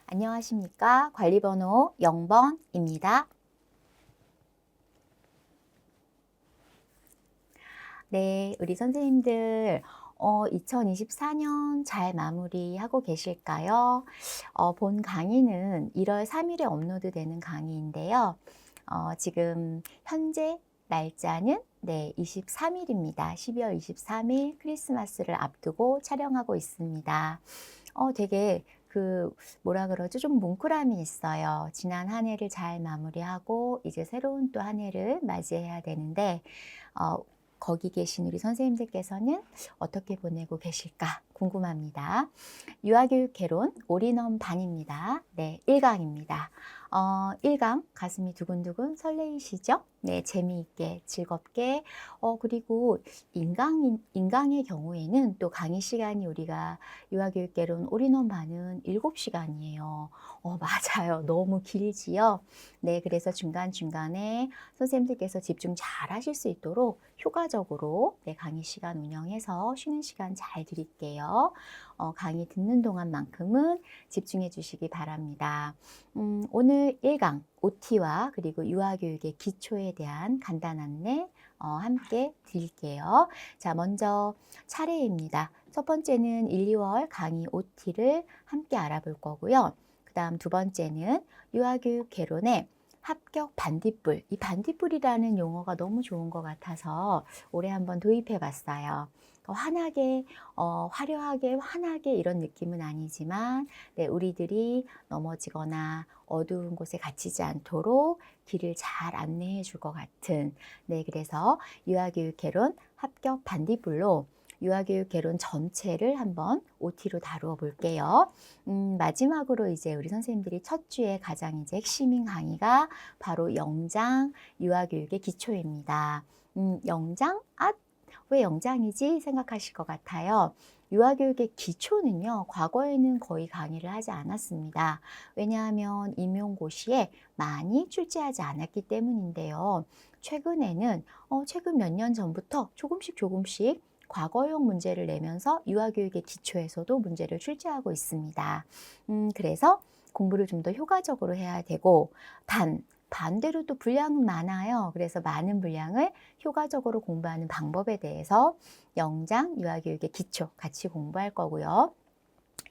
안녕하십니까? 관리번호 0번입니다. 네, 우리 선생님들 2024년 잘 마무리하고 계실까요? 본 강의는 1월 3일에 업로드되는 강의인데요. 지금 현재 날짜는 23일입니다. 12월 23일 크리스마스를 앞두고 촬영하고 있습니다. 되게 뭐라 그러죠? 좀 뭉클함이 있어요. 지난 한 해를 잘 마무리하고 이제 새로운 또 한 해를 맞이해야 되는데 거기 계신 우리 선생님들께서는 어떻게 보내고 계실까 궁금합니다. 유아교육 개론 올인원 반입니다. 네, 1강입니다. 1강 가슴이 두근두근 설레이시죠? 네, 재미있게 즐겁게 그리고 인강의 경우에는 또 강의 시간이 우리가 유아교육 개론 올인원 반은 7시간이에요. 맞아요. 너무 길지요? 네, 그래서 중간중간에 선생님들께서 집중 잘 하실 수 있도록 효과적으로 강의 시간 운영해서 쉬는 시간 잘 드릴게요. 강의 듣는 동안만큼은 집중해 주시기 바랍니다. 오늘 1강 OT와 그리고 유아교육의 기초에 대한 간단 안내 함께 드릴게요. 자, 먼저 차례입니다. 첫 번째는 1, 2월 강의 OT를 함께 알아볼 거고요. 그 다음 두 번째는 유아교육 개론의 합격 반딧불. 이 반딧불이라는 용어가 너무 좋은 것 같아서 올해 한번 도입해 봤어요. 환하게, 화려하게, 환하게 이런 느낌은 아니지만 우리들이 넘어지거나 어두운 곳에 갇히지 않도록 길을 잘 안내해 줄 것 같은 그래서 유아교육 개론 합격 반딧불로 유아교육 개론 전체를 한번 OT로 다루어 볼게요. 마지막으로 이제 우리 선생님들이 첫 주에 가장 이제 핵심인 강의가 바로 영장 유아교육의 기초입니다. 영장? 왜 영장이지 생각하실 것 같아요. 유아교육의 기초는요, 과거에는 거의 강의를 하지 않았습니다. 왜냐하면 임용고시에 많이 출제하지 않았기 때문인데요. 최근에는 최근 몇 년 전부터 조금씩 과거형 문제를 내면서 유아교육의 기초에서도 문제를 출제하고 있습니다. 그래서 공부를 좀 더 효과적으로 해야 되고 반대로 또 분량은 많아요. 그래서 많은 분량을 효과적으로 공부하는 방법에 대해서 영장 유아교육의 기초 같이 공부할 거고요.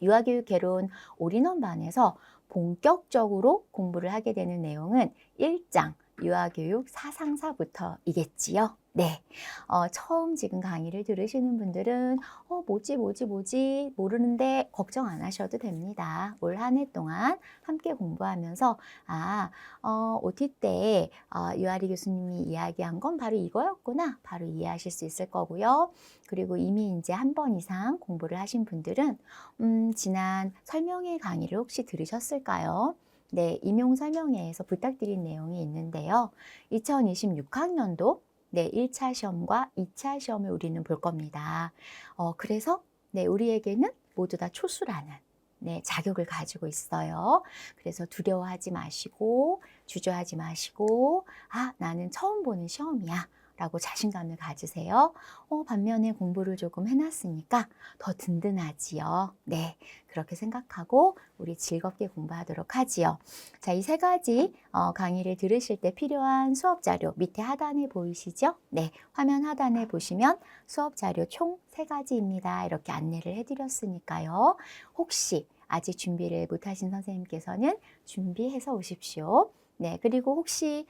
유아교육 개론 올인원 반에서 본격적으로 공부를 하게 되는 내용은 1장 유아교육 사상사부터이겠지요. 네, 처음 지금 강의를 들으시는 분들은 뭐지 모르는데 걱정 안 하셔도 됩니다. 올 한 해 동안 함께 공부하면서 OT 때 유아리 교수님이 이야기한 건 바로 이거였구나 바로 이해하실 수 있을 거고요. 그리고 이미 이제 한 번 이상 공부를 하신 분들은 지난 설명회 강의를 혹시 들으셨을까요? 네, 임용 설명회에서 부탁드린 내용이 있는데요. 2026학년도 1차 시험과 2차 시험을 우리는 볼 겁니다. 그래서 우리에게는 모두 다 초수라는 자격을 가지고 있어요. 그래서 두려워하지 마시고 주저하지 마시고 나는 처음 보는 시험이야 라고 자신감을 가지세요. 반면에 공부를 조금 해놨으니까 더 든든하지요. 네, 그렇게 생각하고 우리 즐겁게 공부하도록 하지요. 자, 이 세 가지 강의를 들으실 때 필요한 수업 자료 밑에 하단에 보이시죠? 네, 화면 하단에 보시면 수업 자료 총 3가지입니다. 이렇게 안내를 해드렸으니까요. 혹시 아직 준비를 못하신 선생님께서는 준비해서 오십시오. 네, 그리고 혹시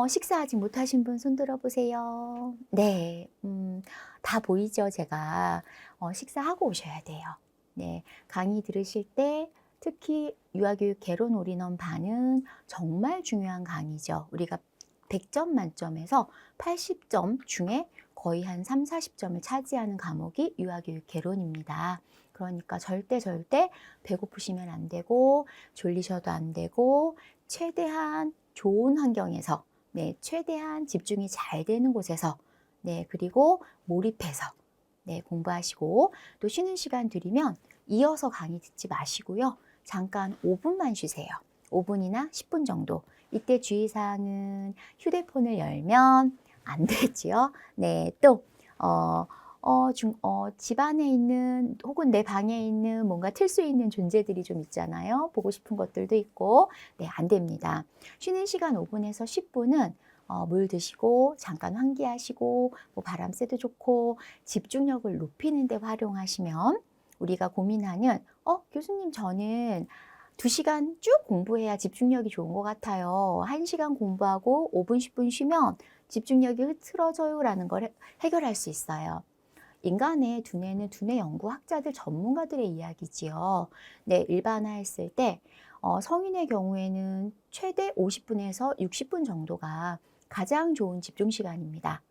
식사 아직 못하신 분 손 들어보세요. 네, 다 보이죠, 제가. 식사하고 오셔야 돼요. 네, 강의 들으실 때 특히 유아교육 개론 올인원 반은 정말 중요한 강의죠. 우리가 100점 만점에서 80점 중에 거의 한 3, 40점을 차지하는 과목이 유아교육 개론입니다. 그러니까 절대 배고프시면 안 되고 졸리셔도 안 되고 최대한 좋은 환경에서 최대한 집중이 잘 되는 곳에서 그리고 몰입해서 공부하시고 또 쉬는 시간 들이면 이어서 강의 듣지 마시고요. 잠깐 5분만 쉬세요. 5분이나 10분 정도. 이때 주의사항은 휴대폰을 열면 안 되지요. 또 집안에 있는 혹은 내 방에 있는 뭔가 틀 수 있는 존재들이 좀 있잖아요. 보고 싶은 것들도 있고. 네, 안 됩니다. 쉬는 시간 5분에서 10분은 물 드시고 잠깐 환기하시고 뭐 바람 쐬도 좋고 집중력을 높이는 데 활용하시면 우리가 고민하는 교수님 저는 2시간 쭉 공부해야 집중력이 좋은 것 같아요. 1시간 공부하고 5분, 10분 쉬면 집중력이 흐트러져요라는 걸 해결할 수 있어요. 인간의 두뇌는 두뇌 연구학자들 전문가들의 이야기지요. 네, 일반화했을 때 성인의 경우에는 최대 50분에서 60분 정도가 가장 좋은 집중 시간입니다.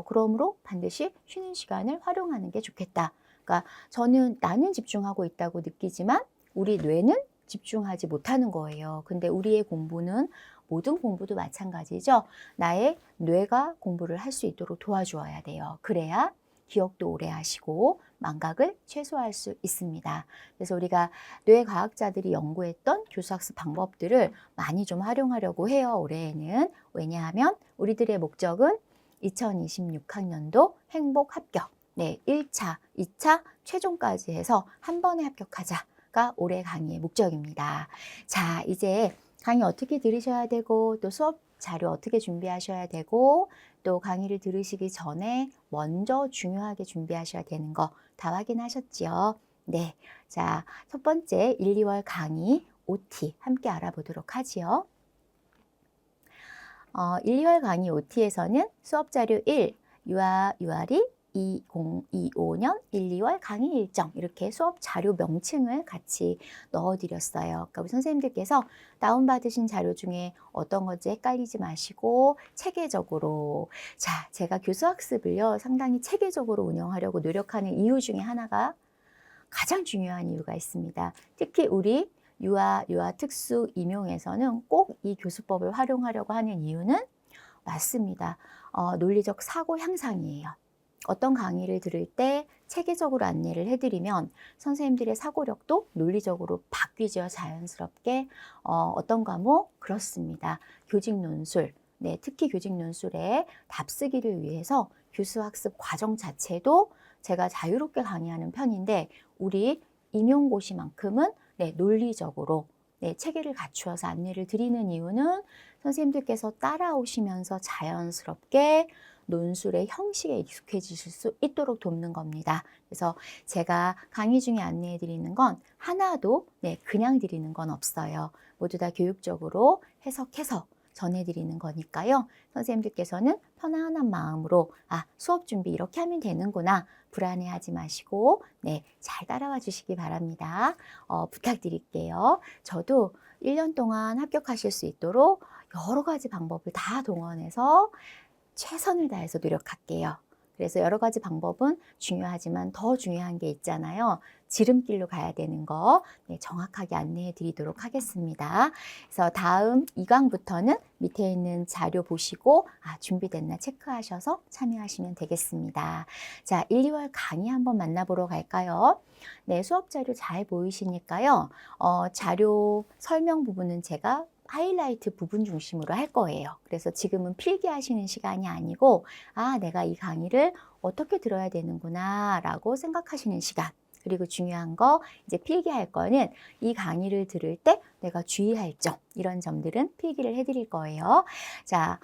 그러므로 반드시 쉬는 시간을 활용하는 게 좋겠다. 그러니까 나는 집중하고 있다고 느끼지만 우리 뇌는 집중하지 못하는 거예요. 근데 우리의 공부는 모든 공부도 마찬가지죠. 나의 뇌가 공부를 할 수 있도록 도와주어야 돼요. 그래야 기억도 오래 하시고 망각을 최소화할 수 있습니다. 그래서 우리가 뇌과학자들이 연구했던 교수학습 방법들을 많이 좀 활용하려고 해요. 올해에는. 왜냐하면 우리들의 목적은 2026학년도 행복 합격. 네, 1차, 2차, 최종까지 해서 한 번에 합격하자가 올해 강의의 목적입니다. 자, 이제 강의 어떻게 들으셔야 되고 또 수업 자료 어떻게 준비하셔야 되고 또 강의를 들으시기 전에 먼저 중요하게 준비하셔야 되는 거 다 확인하셨지요? 네. 자, 첫 번째 1, 2월 강의 OT 함께 알아보도록 하지요. 1, 2월 강의 OT에서는 수업 자료 1, 유아리 2025년 1, 2월 강의 일정 이렇게 수업 자료 명칭을 같이 넣어드렸어요. 그러니까 우리 선생님들께서 다운받으신 자료 중에 어떤 건지 헷갈리지 마시고 체계적으로 제가 교수학습을요 상당히 체계적으로 운영하려고 노력하는 이유 중에 하나가 가장 중요한 이유가 있습니다. 특히 우리 유아 특수 임용에서는 꼭 이 교수법을 활용하려고 하는 이유는 맞습니다. 논리적 사고 향상이에요. 어떤 강의를 들을 때 체계적으로 안내를 해드리면 선생님들의 사고력도 논리적으로 바뀌죠. 자연스럽게. 어떤 과목? 그렇습니다. 교직 논술. 네, 특히 교직 논술에 답쓰기를 위해서 교수학습 과정 자체도 제가 자유롭게 강의하는 편인데 우리 임용고시만큼은 네, 논리적으로 체계를 갖추어서 안내를 드리는 이유는 선생님들께서 따라오시면서 자연스럽게 논술의 형식에 익숙해지실 수 있도록 돕는 겁니다. 그래서 제가 강의 중에 안내해 드리는 건 하나도 그냥 드리는 건 없어요. 모두 다 교육적으로 해석해서 전해드리는 거니까요. 선생님들께서는 편안한 마음으로 수업 준비 이렇게 하면 되는구나 불안해하지 마시고 잘 따라와 주시기 바랍니다. 부탁드릴게요. 저도 1년 동안 합격하실 수 있도록 여러 가지 방법을 다 동원해서 최선을 다해서 노력할게요. 그래서 여러 가지 방법은 중요하지만 더 중요한 게 있잖아요. 지름길로 가야 되는 거 정확하게 안내해 드리도록 하겠습니다. 그래서 다음 2강부터는 밑에 있는 자료 보시고 준비됐나 체크하셔서 참여하시면 되겠습니다. 자, 1, 2월 강의 한번 만나보러 갈까요? 네, 수업 자료 잘 보이시니까요. 자료 설명 부분은 제가 하이라이트 부분 중심으로 할 거예요. 그래서 지금은 필기하시는 시간이 아니고 내가 이 강의를 어떻게 들어야 되는구나 라고 생각하시는 시간. 그리고 중요한 거 이제 필기할 거는 이 강의를 들을 때 내가 주의할 점 이런 점들은 필기를 해드릴 거예요. 자,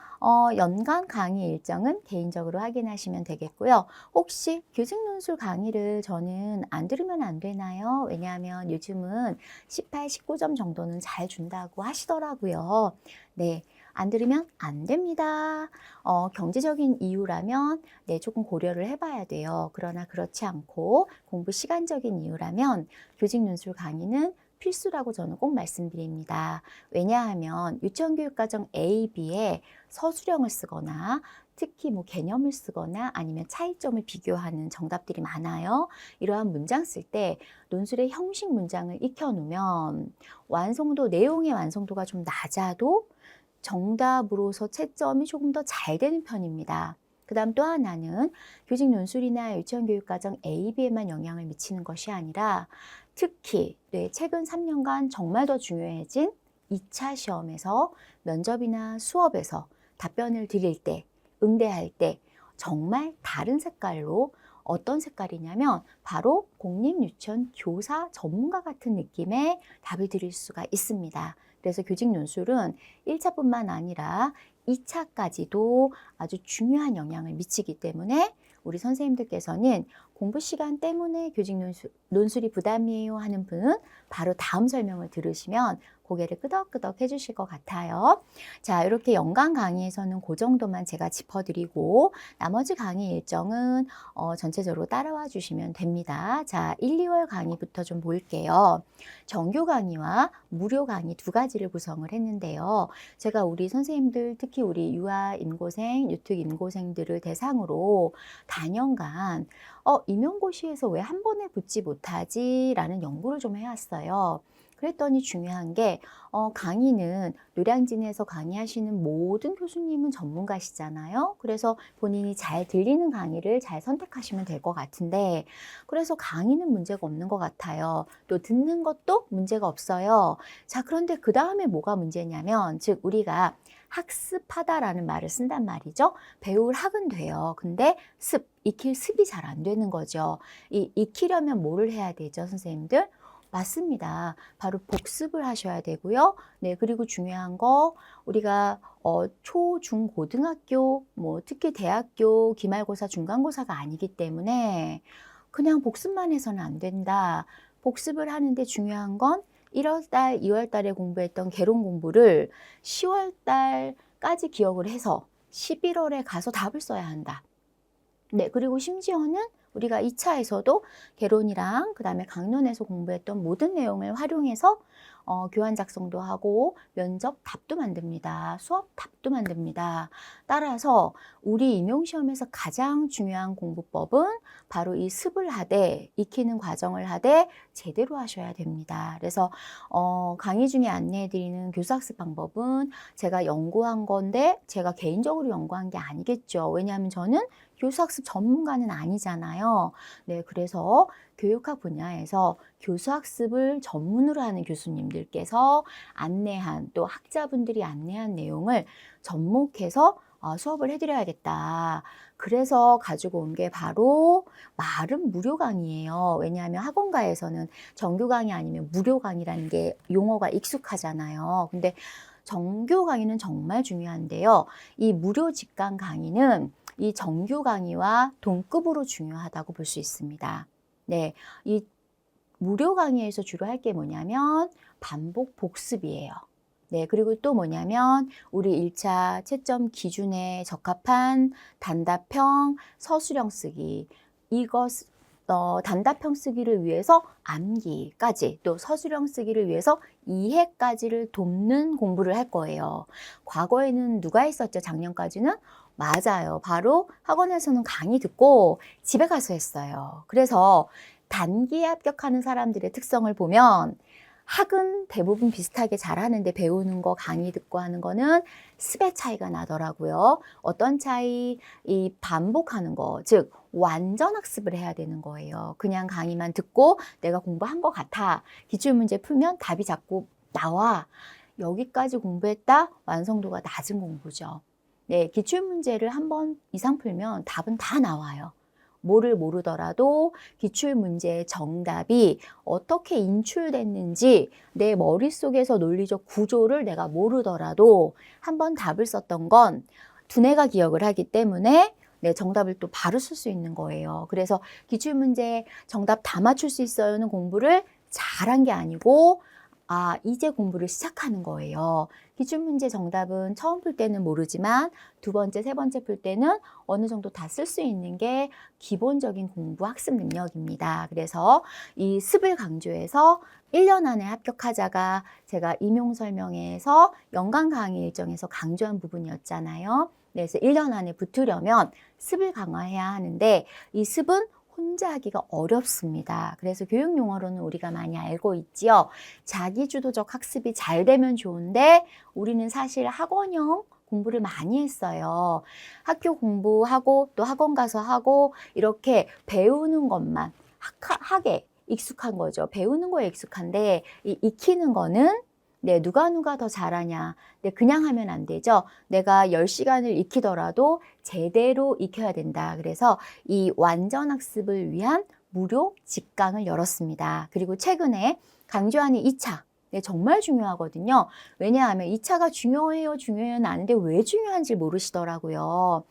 연간 강의 일정은 개인적으로 확인하시면 되겠고요. 혹시 교직 논술 강의를 저는 안 들으면 안 되나요? 왜냐하면 요즘은 18, 19점 정도는 잘 준다고 하시더라고요. 네. 안 들으면 안 됩니다. 경제적인 이유라면 조금 고려를 해봐야 돼요. 그러나 그렇지 않고 공부 시간적인 이유라면 교직 논술 강의는 필수라고 저는 꼭 말씀드립니다. 왜냐하면 유치원교육과정 A, B에 서술형을 쓰거나 특히 개념을 쓰거나 아니면 차이점을 비교하는 정답들이 많아요. 이러한 문장 쓸 때 논술의 형식 문장을 익혀놓으면 내용의 완성도가 좀 낮아도 정답으로서 채점이 조금 더 잘 되는 편입니다. 그 다음 또 하나는 교직 논술이나 유치원 교육과정 A, B에만 영향을 미치는 것이 아니라 특히 최근 3년간 정말 더 중요해진 2차 시험에서 면접이나 수업에서 답변을 드릴 때, 응대할 때 정말 다른 색깔로 어떤 색깔이냐면 바로 공립유치원 교사 전문가 같은 느낌의 답을 드릴 수가 있습니다. 그래서 교직 논술은 1차뿐만 아니라 2차까지도 아주 중요한 영향을 미치기 때문에 우리 선생님들께서는 공부 시간 때문에 교직 논술이 부담이에요 하는 분은 바로 다음 설명을 들으시면 고개를 끄덕끄덕 해주실 것 같아요. 자, 이렇게 연간 강의에서는 그 정도만 제가 짚어드리고 나머지 강의 일정은 전체적으로 따라와 주시면 됩니다. 자, 1, 2월 강의부터 좀 볼게요. 정규 강의와 무료 강의 두 가지를 구성을 했는데요. 제가 우리 선생님들, 특히 우리 유아 임고생, 유특 임고생들을 대상으로 단연간 임용고시에서 왜 한 번에 붙지 못하지? 라는 연구를 좀 해왔어요. 그랬더니 중요한 게 강의는 노량진에서 강의하시는 모든 교수님은 전문가시잖아요. 그래서 본인이 잘 들리는 강의를 잘 선택하시면 될 것 같은데 그래서 강의는 문제가 없는 것 같아요. 또 듣는 것도 문제가 없어요. 자, 그런데 그 다음에 뭐가 문제냐면 즉 우리가 학습하다라는 말을 쓴단 말이죠. 배울 학은 돼요. 근데 익힐 습이 잘 안 되는 거죠. 익히려면 뭐를 해야 되죠, 선생님들? 맞습니다. 바로 복습을 하셔야 되고요. 네, 그리고 중요한 거 우리가 초, 중, 고등학교, 뭐 특히 대학교 기말고사, 중간고사가 아니기 때문에 그냥 복습만 해서는 안 된다. 복습을 하는데 중요한 건 1월 달, 2월 달에 공부했던 개론 공부를 10월 달까지 기억을 해서 11월에 가서 답을 써야 한다. 네, 그리고 심지어는 우리가 2차에서도 개론이랑 그다음에 강론에서 공부했던 모든 내용을 활용해서 교환 작성도 하고 면접 답도 만듭니다. 수업 답도 만듭니다. 따라서 우리 임용시험에서 가장 중요한 공부법은 바로 이 습을 하되 익히는 과정을 하되 제대로 하셔야 됩니다. 그래서 강의 중에 안내해드리는 교수학습 방법은 제가 연구한 건데 제가 개인적으로 연구한 게 아니겠죠. 왜냐하면 저는 교수학습 전문가는 아니잖아요. 네, 그래서 교육학 분야에서 교수학습을 전문으로 하는 교수님들께서 안내한 또 학자분들이 안내한 내용을 접목해서 수업을 해드려야겠다. 그래서 가지고 온 게 바로 말은 무료 강의예요. 왜냐하면 학원가에서는 정규 강의 아니면 무료 강의라는 게 용어가 익숙하잖아요. 근데 정규 강의는 정말 중요한데요. 이 무료 직강 강의는 이 정규 강의와 동급으로 중요하다고 볼 수 있습니다. 네, 이 무료 강의에서 주로 할 게 뭐냐면 반복 복습이에요. 네, 그리고 또 뭐냐면 우리 1차 채점 기준에 적합한 단답형, 서술형 쓰기 이것 단답형 쓰기를 위해서 암기까지 또 서술형 쓰기를 위해서 이해까지를 돕는 공부를 할 거예요. 과거에는 누가 했었죠? 작년까지는? 맞아요. 바로 학원에서는 강의 듣고 집에 가서 했어요. 그래서 단기에 합격하는 사람들의 특성을 보면 학은 대부분 비슷하게 잘하는데 배우는 거 강의 듣고 하는 거는 습의 차이가 나더라고요. 어떤 차이? 이 반복하는 거, 즉 완전 학습을 해야 되는 거예요. 그냥 강의만 듣고 내가 공부한 것 같아. 기출문제 풀면 답이 자꾸 나와. 여기까지 공부했다? 완성도가 낮은 공부죠. 네, 기출문제를 한 번 이상 풀면 답은 다 나와요. 뭐를 모르더라도 기출문제의 정답이 어떻게 인출됐는지 내 머릿속에서 논리적 구조를 내가 모르더라도 한 번 답을 썼던 건 두뇌가 기억을 하기 때문에 내 정답을 또 바로 쓸 수 있는 거예요. 그래서 기출문제 정답 다 맞출 수 있어요는 공부를 잘한 게 아니고 이제 공부를 시작하는 거예요. 기출문제 정답은 처음 풀 때는 모르지만 두 번째, 세 번째 풀 때는 어느 정도 다 쓸 수 있는 게 기본적인 공부 학습 능력입니다. 그래서 이 습을 강조해서 1년 안에 합격하자가 제가 임용 설명회에서 연간 강의 일정에서 강조한 부분이었잖아요. 그래서 1년 안에 붙으려면 습을 강화해야 하는데 이 습은 혼자 하기가 어렵습니다. 그래서 교육 용어로는 우리가 많이 알고 있지요. 자기주도적 학습이 잘 되면 좋은데 우리는 사실 학원형 공부를 많이 했어요. 학교 공부하고 또 학원 가서 하고 이렇게 배우는 것만 학에 익숙한 거죠. 배우는 거에 익숙한데 이 익히는 거는 네, 누가 더 잘하냐. 네, 그냥 하면 안 되죠. 내가 10시간을 익히더라도 제대로 익혀야 된다. 그래서 이 완전 학습을 위한 무료 직강을 열었습니다. 그리고 최근에 강조하는 2차. 네, 정말 중요하거든요. 왜냐하면 2차가 중요해요는 아는데 왜 중요한지 모르시더라고요.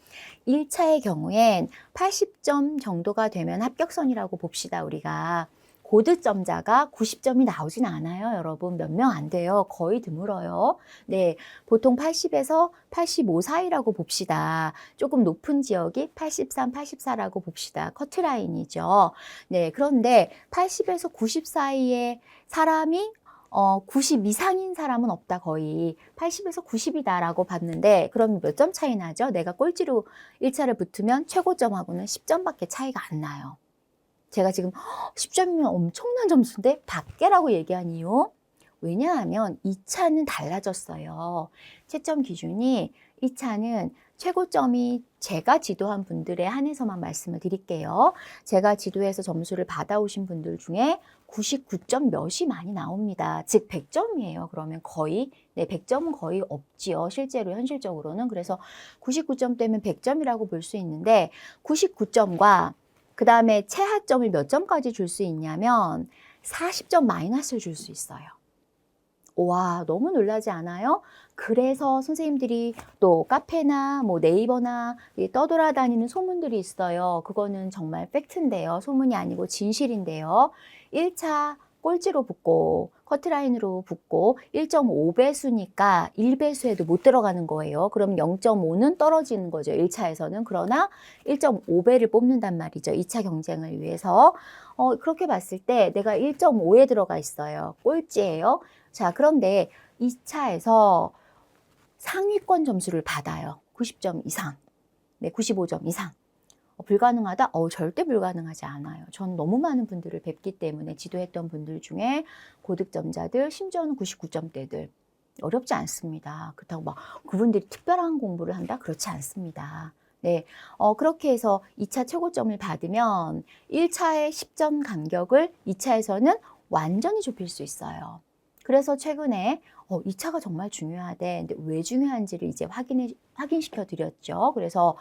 1차의 경우엔 80점 정도가 되면 합격선이라고 봅시다, 우리가. 고득점자가 90점이 나오진 않아요, 여러분. 몇 명 안 돼요. 거의 드물어요. 네, 보통 80에서 85 사이라고 봅시다. 조금 높은 지역이 83, 84라고 봅시다. 커트라인이죠. 네, 그런데 80에서 90 사이의 사람이 90 이상인 사람은 없다, 거의. 80에서 90이다라고 봤는데, 그럼 몇 점 차이 나죠? 내가 꼴찌로 1차를 붙으면 최고점하고는 10점밖에 차이가 안 나요. 제가 지금 10점이면 엄청난 점수인데 밖에라고 얘기한 이유? 왜냐하면 2차는 달라졌어요. 채점 기준이 2차는 최고점이 제가 지도한 분들에 한해서만 말씀을 드릴게요. 제가 지도해서 점수를 받아오신 분들 중에 99점 몇이 많이 나옵니다. 즉 100점이에요. 그러면 거의, 네, 100점은 거의 없지요. 실제로 현실적으로는. 그래서 99점대면 100점이라고 볼 수 있는데 99점과 그 다음에 최하점을 몇 점까지 줄 수 있냐면 40점 마이너스를 줄 수 있어요. 와, 너무 놀라지 않아요? 그래서 선생님들이 또 카페나 뭐 네이버나 떠돌아다니는 소문들이 있어요. 그거는 정말 팩트인데요. 소문이 아니고 진실인데요. 1차 꼴찌로 붙고 커트라인으로 붙고 1.5배수니까 1배수에도 못 들어가는 거예요. 그럼 0.5는 떨어지는 거죠. 1차에서는. 그러나 1.5배를 뽑는단 말이죠. 2차 경쟁을 위해서. 그렇게 봤을 때 내가 1.5에 들어가 있어요. 꼴찌예요. 자, 그런데 2차에서 상위권 점수를 받아요. 90점 이상. 네, 95점 이상. 불가능하다? 절대 불가능하지 않아요. 전 너무 많은 분들을 뵙기 때문에 지도했던 분들 중에 고득점자들, 심지어는 99점대들. 어렵지 않습니다. 그렇다고 막 그분들이 특별한 공부를 한다? 그렇지 않습니다. 네, 그렇게 해서 2차 최고점을 받으면 1차의 10점 간격을 2차에서는 완전히 좁힐 수 있어요. 그래서 최근에 2차가 정말 중요하대. 근데 왜 중요한지를 이제 확인시켜 드렸죠. 그래서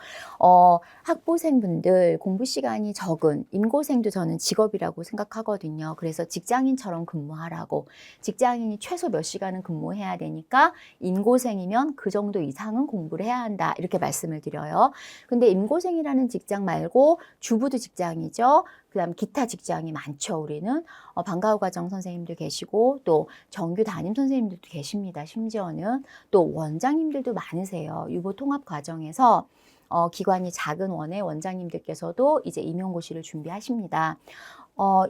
학부생분들 공부 시간이 적은 임고생도 저는 직업이라고 생각하거든요. 그래서 직장인처럼 근무하라고. 직장인이 최소 몇 시간은 근무해야 되니까 임고생이면 그 정도 이상은 공부를 해야 한다. 이렇게 말씀을 드려요. 근데 임고생이라는 직장 말고 주부도 직장이죠. 그다음 기타 직장이 많죠. 우리는 방과후 과정 선생님도 계시고 또 정규 담임 선생님들도 계십니다. 심지어는 또 원장님들도 많으세요. 유보 통합 과정에서 기관이 작은 원의 원장님들께서도 이제 임용고시를 준비하십니다.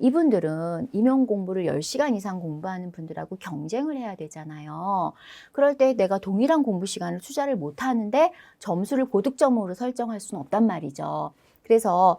이분들은 임용 공부를 10시간 이상 공부하는 분들하고 경쟁을 해야 되잖아요. 그럴 때 내가 동일한 공부 시간을 투자를 못 하는데 점수를 고득점으로 설정할 수는 없단 말이죠. 그래서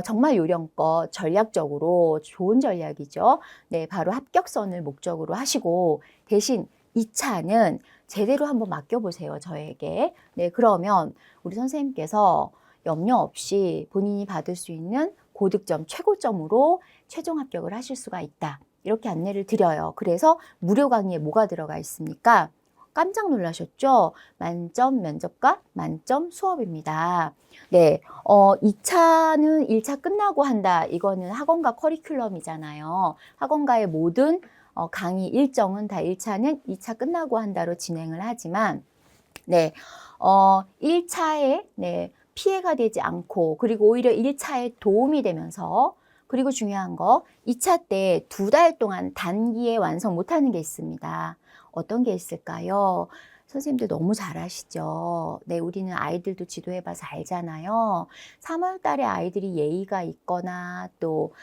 정말 요령껏 전략적으로 좋은 전략이죠. 네, 바로 합격선을 목적으로 하시고 대신 2차는 제대로 한번 맡겨보세요, 저에게. 네, 그러면 우리 선생님께서 염려 없이 본인이 받을 수 있는 고득점, 최고점으로 최종 합격을 하실 수가 있다. 이렇게 안내를 드려요. 그래서 무료 강의에 뭐가 들어가 있습니까? 깜짝 놀라셨죠? 만점 면접과 만점 수업입니다. 네, 2차는 1차 끝나고 한다. 이거는 학원가 커리큘럼이잖아요. 학원가의 모든 강의 일정은 다 1차는 2차 끝나고 한다로 진행을 하지만, 네, 1차에, 네, 피해가 되지 않고, 그리고 오히려 1차에 도움이 되면서, 그리고 중요한 거, 2차 때 2달 동안 단기에 완성 못하는 게 있습니다. 어떤 게 있을까요? 선생님들 너무 잘 아시죠? 네, 우리는 아이들도 지도해봐서 알잖아요. 3월 달에 아이들이 예의가 있거나 또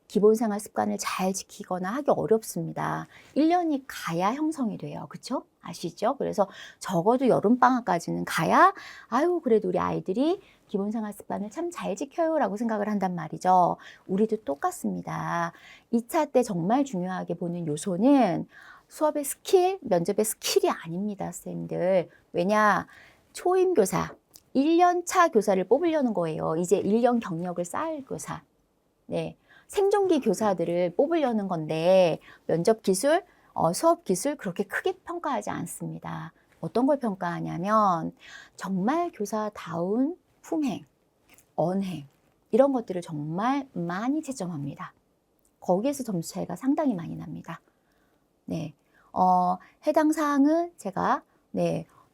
기본생활 습관을 잘 지키거나 하기 어렵습니다. 1년이 가야 형성이 돼요. 그쵸? 아시죠? 그래서 적어도 여름방학까지는 가야 아유 그래도 우리 아이들이 기본생활 습관을 참 잘 지켜요 라고 생각을 한단 말이죠. 우리도 똑같습니다. 2차 때 정말 중요하게 보는 요소는 수업의 스킬, 면접의 스킬이 아닙니다, 선생님들. 왜냐? 초임교사, 1년 차 교사를 뽑으려는 거예요. 이제 1년 경력을 쌓을 교사. 네. 생존기 교사들을 뽑으려는 건데, 면접 기술, 수업 기술 그렇게 크게 평가하지 않습니다. 어떤 걸 평가하냐면 정말 교사다운 품행, 언행 이런 것들을 정말 많이 채점합니다. 거기에서 점수 차이가 상당히 많이 납니다. 네, 해당 사항은 제가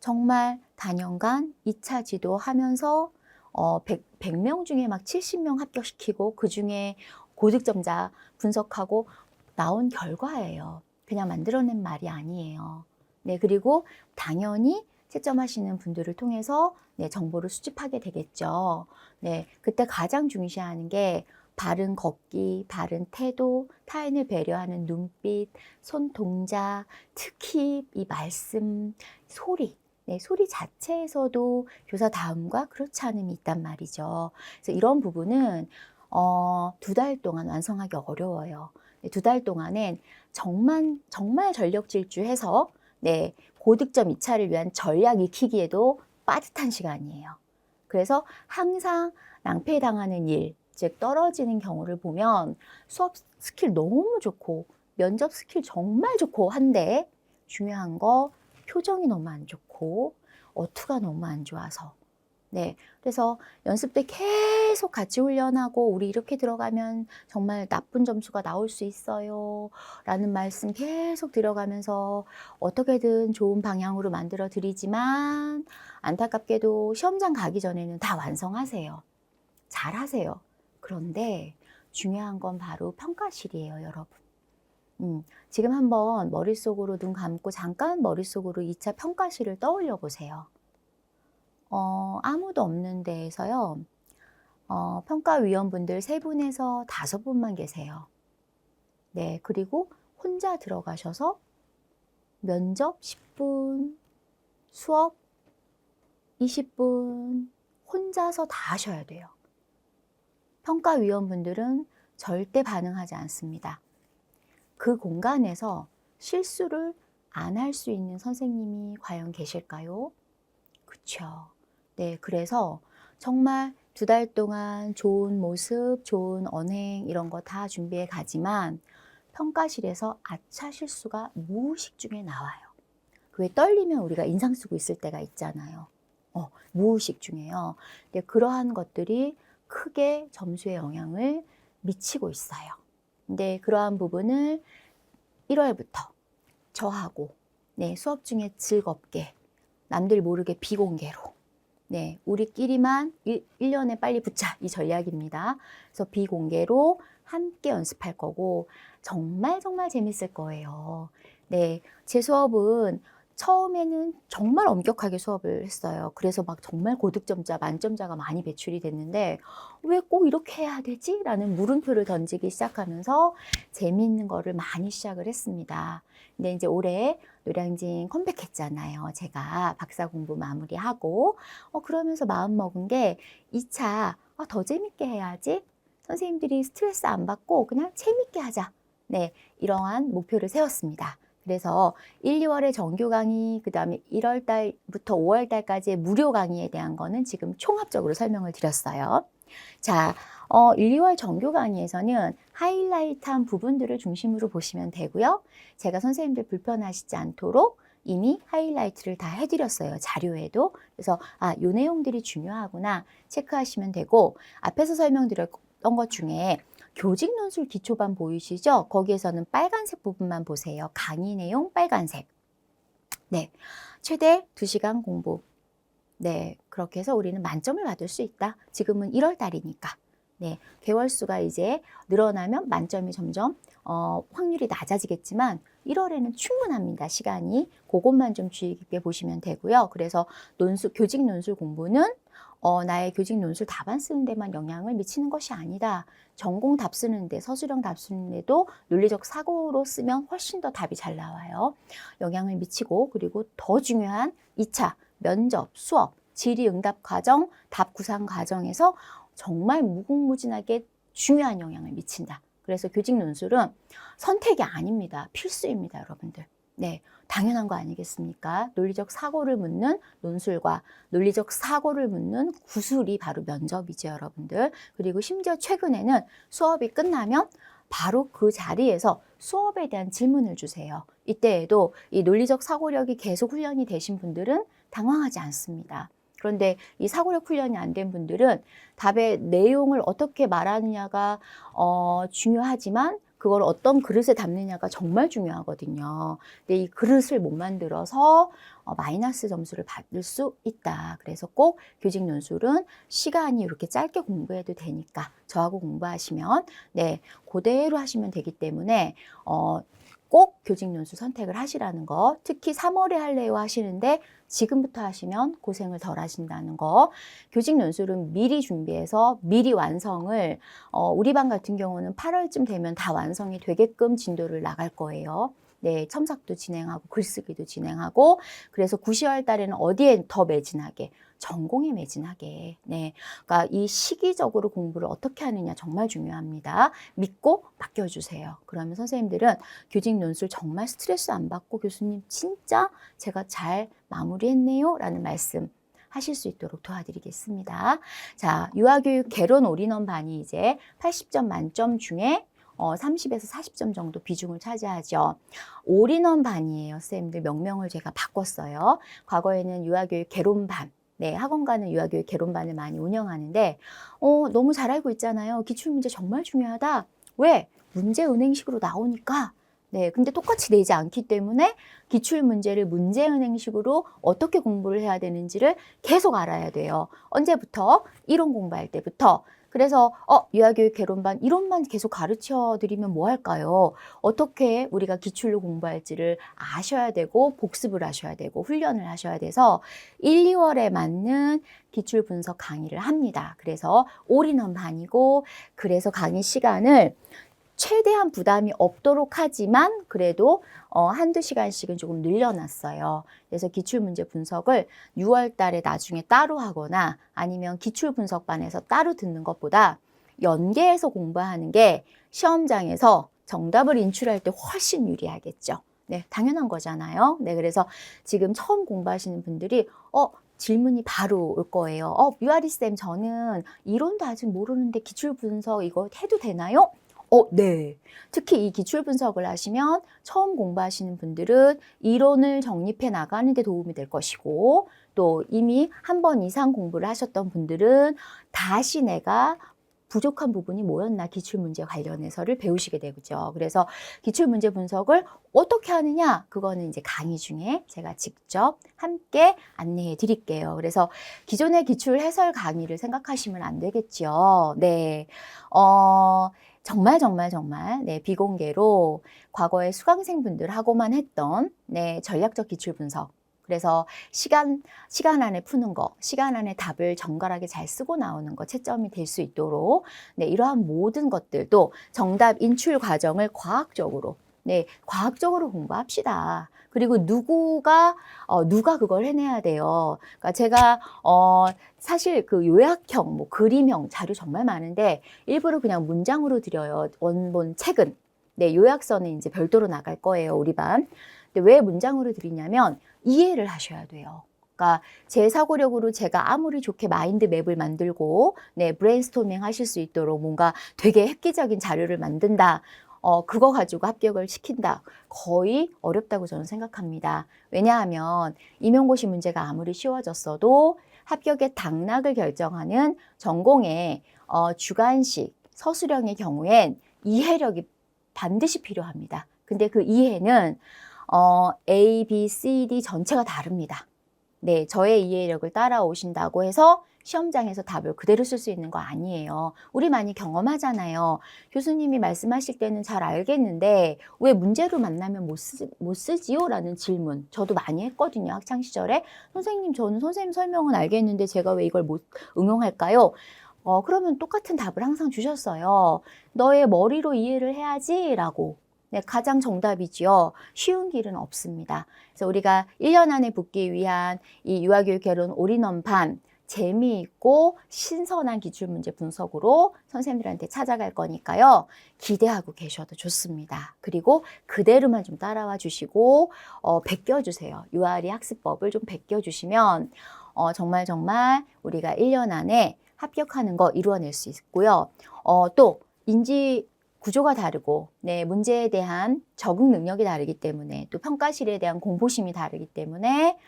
정말 단연간 2차 지도하면서 100명 중에 막 70명 합격시키고 그중에 고득점자 분석하고 나온 결과예요. 그냥 만들어낸 말이 아니에요. 네, 그리고 당연히 채점하시는 분들을 통해서 정보를 수집하게 되겠죠. 네, 그때 가장 중시하는 게 바른 걷기, 바른 태도, 타인을 배려하는 눈빛, 손 동작, 특히 이 말씀, 소리, 소리 자체에서도 교사다움과 그렇지 않음이 있단 말이죠. 그래서 이런 부분은 2달 동안 완성하기 어려워요. 2달 동안엔 정말 전력 질주해서 고득점 2차를 위한 전략 익히기에도 빠듯한 시간이에요. 그래서 항상 낭패당하는 일, 즉 떨어지는 경우를 보면 수업 스킬 너무 좋고 면접 스킬 정말 좋고 한데 중요한 거 표정이 너무 안 좋고 어투가 너무 안 좋아서 그래서 연습 때 계속 같이 훈련하고 우리 이렇게 들어가면 정말 나쁜 점수가 나올 수 있어요 라는 말씀 계속 들어가면서 어떻게든 좋은 방향으로 만들어 드리지만 안타깝게도 시험장 가기 전에는 다 완성하세요. 잘하세요. 그런데 중요한 건 바로 평가실이에요, 여러분. 지금 한번 머릿속으로 눈 감고 잠깐 머릿속으로 2차 평가실을 떠올려 보세요. 아무도 없는 데에서요. 평가위원분들 3분에서 5분만 계세요. 네, 그리고 혼자 들어가셔서 면접 10분, 수업 20분 혼자서 다 하셔야 돼요. 평가위원분들은 절대 반응하지 않습니다. 그 공간에서 실수를 안 할 수 있는 선생님이 과연 계실까요? 그쵸. 네, 그래서 정말 2달 동안 좋은 모습, 좋은 언행 이런 거 다 준비해 가지만 평가실에서 아차 실수가 무의식 중에 나와요. 왜 떨리면 우리가 인상 쓰고 있을 때가 있잖아요. 무의식 중에요. 근데 그러한 것들이 크게 점수에 영향을 미치고 있어요. 근데 그러한 부분을 1월부터 저하고 수업 중에 즐겁게 남들 모르게 비공개로 우리끼리만 1년에 빨리 붙자 이 전략입니다. 그래서 비공개로 함께 연습할 거고 정말 재밌을 거예요. 제 수업은 처음에는 정말 엄격하게 수업을 했어요. 그래서 막 정말 고득점자, 만점자가 많이 배출이 됐는데 왜 꼭 이렇게 해야 되지? 라는 물음표를 던지기 시작하면서 재미있는 거를 많이 시작을 했습니다. 근데 이제 올해 노량진 컴백했잖아요. 제가 박사 공부 마무리하고 그러면서 마음 먹은 게 2차 더 재밌게 해야지. 선생님들이 스트레스 안 받고 그냥 재밌게 하자. 이러한 목표를 세웠습니다. 그래서 1, 2월에 정규 강의, 그 다음에 1월 달부터 5월 달까지의 무료 강의에 대한 거는 지금 총합적으로 설명을 드렸어요. 자, 1, 2월 정규 강의에서는 하이라이트한 부분들을 중심으로 보시면 되고요. 제가 선생님들 불편하시지 않도록 이미 하이라이트를 다 해드렸어요. 자료에도. 그래서 요 내용들이 중요하구나 체크하시면 되고 앞에서 설명드렸던 것 중에 교직 논술 기초반 보이시죠? 거기에서는 빨간색 부분만 보세요. 강의 내용 빨간색. 최대 2시간 공부. 그렇게 해서 우리는 만점을 받을 수 있다. 지금은 1월 달이니까. 개월 수가 이제 늘어나면 만점이 점점 확률이 낮아지겠지만 1월에는 충분합니다. 시간이. 그것만 좀 주의 깊게 보시면 되고요. 그래서 교직 논술 공부는 나의 교직 논술 답안 쓰는 데만 영향을 미치는 것이 아니다. 전공 답 쓰는데, 서술형 답 쓰는데도 논리적 사고로 쓰면 훨씬 더 답이 잘 나와요. 영향을 미치고, 그리고 더 중요한 2차 면접, 수업, 질의응답 과정, 답 구상 과정에서 정말 무궁무진하게 중요한 영향을 미친다. 그래서 교직 논술은 선택이 아닙니다. 필수입니다, 여러분들. 당연한 거 아니겠습니까? 논리적 사고를 묻는 논술과 논리적 사고를 묻는 구술이 바로 면접이죠, 여러분들. 그리고 심지어 최근에는 수업이 끝나면 바로 그 자리에서 수업에 대한 질문을 주세요. 이때에도 이 논리적 사고력이 계속 훈련이 되신 분들은 당황하지 않습니다. 그런데 이 사고력 훈련이 안 된 분들은 답의 내용을 어떻게 말하느냐가 중요하지만 그걸 어떤 그릇에 담느냐가 정말 중요하거든요. 근데 이 그릇을 못 만들어서 마이너스 점수를 받을 수 있다. 그래서 꼭 교직 논술은 시간이 이렇게 짧게 공부해도 되니까 저하고 공부하시면 네, 그대로 하시면 되기 때문에 꼭 교직 논술 선택을 하시라는 거. 특히 3월에 할래요 하시는데 지금부터 하시면 고생을 덜 하신다는 거. 교직 논술은 미리 준비해서 미리 완성을 우리 반 같은 경우는 8월쯤 되면 다 완성이 되게끔 진도를 나갈 거예요. 네, 첨삭도 진행하고 글쓰기도 진행하고 그래서 9, 10월 달에는 어디에 더 매진하게 전공에 매진하게. 네, 그러니까 이 시기적으로 공부를 어떻게 하느냐 정말 중요합니다. 믿고 맡겨주세요. 그러면 선생님들은 교직 논술 정말 스트레스 안 받고 교수님 진짜 제가 잘 마무리했네요 라는 말씀 하실 수 있도록 도와드리겠습니다. 자, 유아교육 개론 올인원 반이 이제 80점 만점 중에 30에서 40점 정도 비중을 차지하죠. 올인원 반이에요. 선생님들 명명을 제가 바꿨어요. 과거에는 유아교육 개론반, 네, 학원가는 유아교육 개론반을 많이 운영하는데 너무 잘 알고 있잖아요. 기출문제 정말 중요하다. 왜? 문제 은행식으로 나오니까. 네, 근데 똑같이 내지 않기 때문에 기출문제를 문제은행식으로 어떻게 공부를 해야 되는지를 계속 알아야 돼요. 언제부터? 이론 공부할 때부터. 그래서 유아교육 개론반 이론만 계속 가르쳐 드리면 뭐 할까요? 어떻게 우리가 기출로 공부할지를 아셔야 되고 복습을 하셔야 되고 훈련을 하셔야 돼서 1, 2월에 맞는 기출 분석 강의를 합니다. 그래서 올인원 반이고 그래서 강의 시간을 최대한 부담이 없도록 하지만 그래도 한두 시간씩은 조금 늘려놨어요. 그래서 기출문제 분석을 6월 달에 나중에 따로 하거나 아니면 기출분석반에서 따로 듣는 것보다 연계해서 공부하는 게 시험장에서 정답을 인출할 때 훨씬 유리하겠죠. 네, 당연한 거잖아요. 네, 그래서 지금 처음 공부하시는 분들이 질문이 바로 올 거예요. 뮤아리쌤 저는 이론도 아직 모르는데 기출분석 이거 해도 되나요? 네. 특히 이 기출 분석을 하시면 처음 공부하시는 분들은 이론을 정립해 나가는 데 도움이 될 것이고 또 이미 한 번 이상 공부를 하셨던 분들은 다시 내가 부족한 부분이 뭐였나 기출문제 관련해서를 배우시게 되죠. 그래서 기출문제 분석을 어떻게 하느냐 그거는 이제 강의 중에 제가 직접 함께 안내해 드릴게요. 그래서 기존의 기출 해설 강의를 생각하시면 안 되겠죠. 네. 정말 네, 비공개로 과거에 수강생분들하고만 했던 네, 전략적 기출 분석. 그래서 시간 안에 푸는 거, 시간 안에 답을 정갈하게 잘 쓰고 나오는 거 채점이 될 수 있도록 네, 이러한 모든 것들도 정답 인출 과정을 과학적으로 공부합시다. 그리고 누가 그걸 해내야 돼요. 그러니까 제가 사실 그 요약형, 뭐 그림형 자료 정말 많은데 일부러 그냥 문장으로 드려요. 원본 책은. 네, 요약서는 이제 별도로 나갈 거예요, 우리 반. 근데 왜 문장으로 드리냐면 이해를 하셔야 돼요. 그러니까 제 사고력으로 제가 아무리 좋게 마인드 맵을 만들고 네, 브레인스토밍 하실 수 있도록 뭔가 되게 획기적인 자료를 만든다. 그거 가지고 합격을 시킨다. 거의 어렵다고 저는 생각합니다. 왜냐하면 임용고시 문제가 아무리 쉬워졌어도 합격의 당락을 결정하는 전공의 주관식 서술형의 경우엔 이해력이 반드시 필요합니다. 근데 그 이해는 A, B, C, D 전체가 다릅니다. 네, 저의 이해력을 따라오신다고 해서 시험장에서 답을 그대로 쓸 수 있는 거 아니에요. 우리 많이 경험하잖아요. 교수님이 말씀하실 때는 잘 알겠는데 왜 문제로 만나면 못 쓰지요? 라는 질문 저도 많이 했거든요. 학창시절에. 선생님 저는 선생님 설명은 알겠는데 제가 왜 이걸 못 응용할까요? 그러면 똑같은 답을 항상 주셨어요. 너의 머리로 이해를 해야지 라고. 네, 가장 정답이지요. 쉬운 길은 없습니다. 그래서 우리가 1년 안에 붙기 위한 이 유아교육 개론 올인원반 재미있고 신선한 기출문제 분석으로 선생님들한테 찾아갈 거니까요. 기대하고 계셔도 좋습니다. 그리고 그대로만 좀 따라와 주시고 베껴주세요. 유아리 학습법을 좀 베껴주시면 정말 우리가 1년 안에 합격하는 거 이루어낼 수 있고요. 또 인지 구조가 다르고, 네, 문제에 대한 적응 능력이 다르기 때문에, 또 평가실에 대한 공부심이 다르기 때문에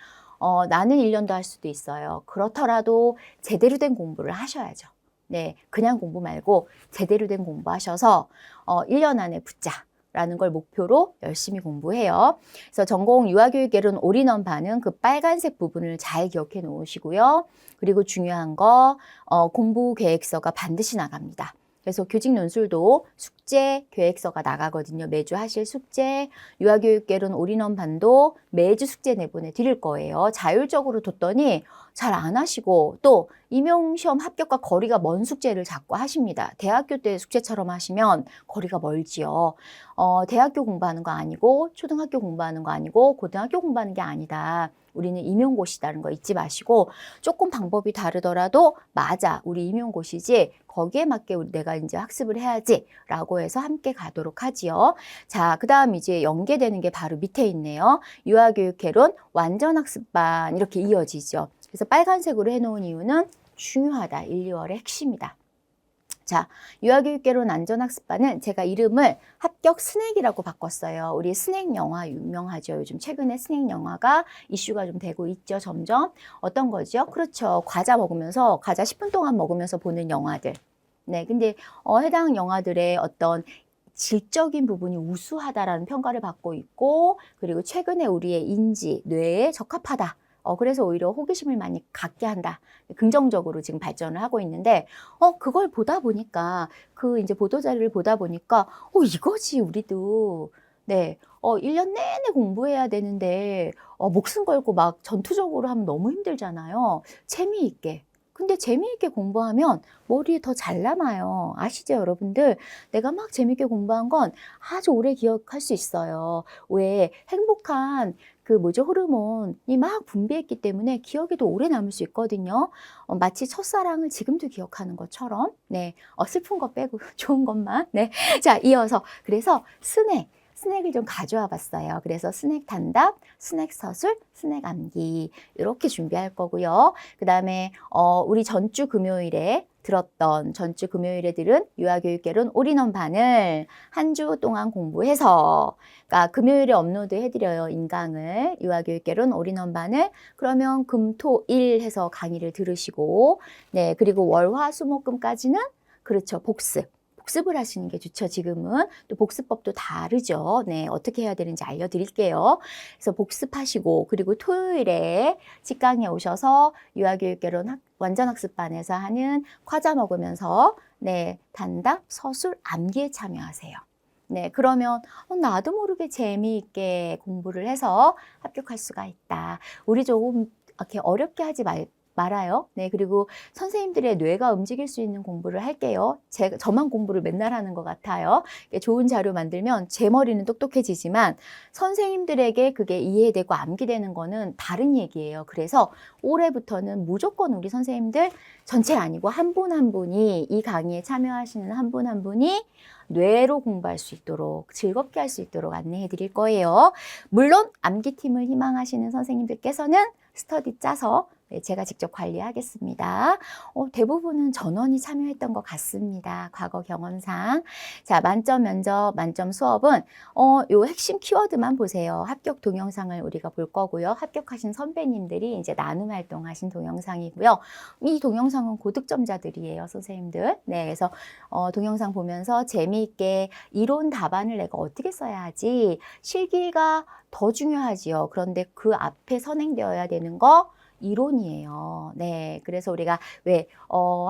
나는 1년도 할 수도 있어요. 그렇더라도 제대로 된 공부를 하셔야죠. 네, 그냥 공부 말고 제대로 된 공부하셔서 1년 안에 붙자라는 걸 목표로 열심히 공부해요. 그래서 전공 유아교육개론 올인원 반은 그 빨간색 부분을 잘 기억해 놓으시고요. 그리고 중요한 거 공부 계획서가 반드시 나갑니다. 그래서 교직 논술도 숙제 계획서가 나가거든요. 매주 하실 숙제, 유아교육개론 올인원 반도 매주 숙제 내보내 드릴 거예요. 자율적으로 뒀더니 잘 안 하시고 또 임용시험 합격과 거리가 먼 숙제를 자꾸 하십니다. 대학교 때 숙제처럼 하시면 거리가 멀지요. 대학교 공부하는 거 아니고 초등학교 공부하는 거 아니고 고등학교 공부하는 게 아니다. 우리는 임용고시다는 거 잊지 마시고 조금 방법이 다르더라도 맞아 우리 임용고시지 거기에 맞게 내가 이제 학습을 해야지 라고 해서 함께 가도록 하지요. 자, 그 다음 이제 연계되는 게 바로 밑에 있네요. 유아교육개론 완전학습반 이렇게 이어지죠. 그래서 빨간색으로 해놓은 이유는 중요하다. 1, 2월의 핵심이다. 자, 유아교육개론 안전학습반은 제가 이름을 합격 스낵이라고 바꿨어요. 우리 스낵 영화 유명하죠. 요즘 최근에 스낵 영화가 이슈가 좀 되고 있죠. 점점. 어떤 거죠? 그렇죠. 과자 먹으면서, 과자 10분 동안 먹으면서 보는 영화들. 네, 근데 해당 영화들의 어떤 질적인 부분이 우수하다라는 평가를 받고 있고, 그리고 최근에 우리의 인지, 뇌에 적합하다. 그래서 오히려 호기심을 많이 갖게 한다. 긍정적으로 지금 발전을 하고 있는데, 그걸 보다 보니까, 그 이제 보도자료를 보다 보니까, 이거지, 우리도. 네. 1년 내내 공부해야 되는데, 목숨 걸고 막 전투적으로 하면 너무 힘들잖아요. 재미있게. 근데 재미있게 공부하면 머리에 더 잘 남아요. 아시죠, 여러분들? 내가 막 재미있게 공부한 건 아주 오래 기억할 수 있어요. 왜 행복한 호르몬이 막 분비했기 때문에 기억에도 오래 남을 수 있거든요. 마치 첫사랑을 지금도 기억하는 것처럼, 네, 슬픈 거 빼고 좋은 것만, 네. 자, 이어서 그래서 스낵을 좀 가져와 봤어요. 그래서 스낵 단답, 스낵 서술, 스낵 암기 이렇게 준비할 거고요. 그 다음에 우리 전주 금요일에 들은 유아교육개론 올인원 반을 한 주 동안 공부해서, 그러니까 금요일에 업로드 해드려요. 인강을, 유아교육개론 올인원 반을. 그러면 금, 토, 일 해서 강의를 들으시고, 네, 그리고 월, 화, 수, 목, 금까지는 그렇죠. 복습을 하시는 게 좋죠. 지금은 또 복습법도 다르죠. 네, 어떻게 해야 되는지 알려드릴게요. 그래서 복습하시고, 그리고 토요일에 직강에 오셔서 유아교육개론 완전학습반에서 하는 과자 먹으면서, 네, 단답, 서술, 암기에 참여하세요. 네, 그러면 나도 모르게 재미있게 공부를 해서 합격할 수가 있다. 우리 조금 이렇게 어렵게 하지 말아요. 네, 그리고 선생님들의 뇌가 움직일 수 있는 공부를 할게요. 저만 공부를 맨날 하는 것 같아요. 좋은 자료 만들면 제 머리는 똑똑해지지만 선생님들에게 그게 이해되고 암기되는 거는 다른 얘기예요. 그래서 올해부터는 무조건 우리 선생님들 전체 아니고 한 분 한 분이 이 강의에 참여하시는 한 분 한 분이 뇌로 공부할 수 있도록 즐겁게 할 수 있도록 안내해 드릴 거예요. 물론 암기팀을 희망하시는 선생님들께서는 스터디 짜서 제가 직접 관리하겠습니다. 대부분은 전원이 참여했던 것 같습니다. 과거 경험상. 자, 만점 면접, 만점 수업은 요 핵심 키워드만 보세요. 합격 동영상을 우리가 볼 거고요. 합격하신 선배님들이 이제 나눔 활동하신 동영상이고요. 이 동영상은 고득점자들이에요, 선생님들. 네, 그래서 동영상 보면서 재미있게 이론 답안을 내가 어떻게 써야 하지? 실기가 더 중요하지요. 그런데 그 앞에 선행되어야 되는 거 이론이에요. 네, 그래서 우리가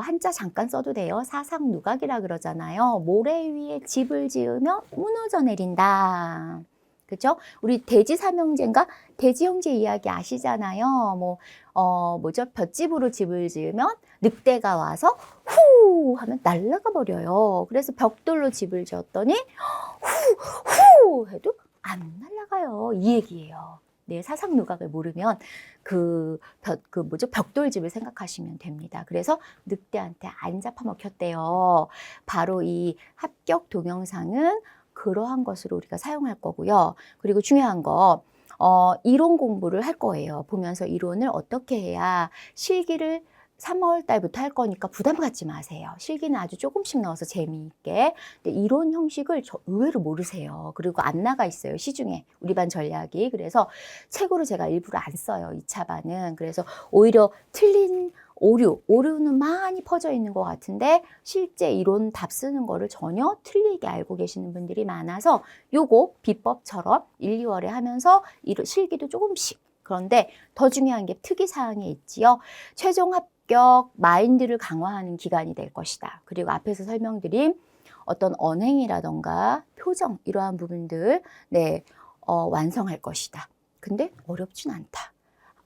한자 잠깐 써도 돼요. 사상누각이라 그러잖아요. 모래 위에 집을 지으면 무너져 내린다. 그죠? 우리 돼지 삼형제인가? 돼지 형제 이야기 아시잖아요. 볏집으로 집을 지으면 늑대가 와서 후 하면 날아가 버려요. 그래서 벽돌로 집을 지었더니 후 해도 안 날아가요. 이 얘기예요. 네, 사상누각을 모르면 벽돌집을 생각하시면 됩니다. 그래서 늑대한테 안 잡아먹혔대요. 바로 이 합격 동영상은 그러한 것으로 우리가 사용할 거고요. 그리고 중요한 거, 이론 공부를 할 거예요. 보면서 이론을 어떻게 해야 실기를 3월 달부터 할 거니까 부담 갖지 마세요. 실기는 아주 조금씩 넣어서 재미있게. 근데 이론 형식을 의외로 모르세요. 그리고 안 나가 있어요. 시중에. 우리 반 전략이. 그래서 책으로 제가 일부러 안 써요. 2차 반은. 그래서 오히려 틀린 오류는 많이 퍼져 있는 것 같은데 실제 이론 답 쓰는 거를 전혀 틀리게 알고 계시는 분들이 많아서 요거 비법처럼 1, 2월에 하면서 실기도 조금씩. 그런데 더 중요한 게 특이사항이 있지요. 최종 합격 마인드를 강화하는 기간이 될 것이다. 그리고 앞에서 설명드린 어떤 언행이라던가 표정 이러한 부분들 완성할 것이다. 근데 어렵진 않다.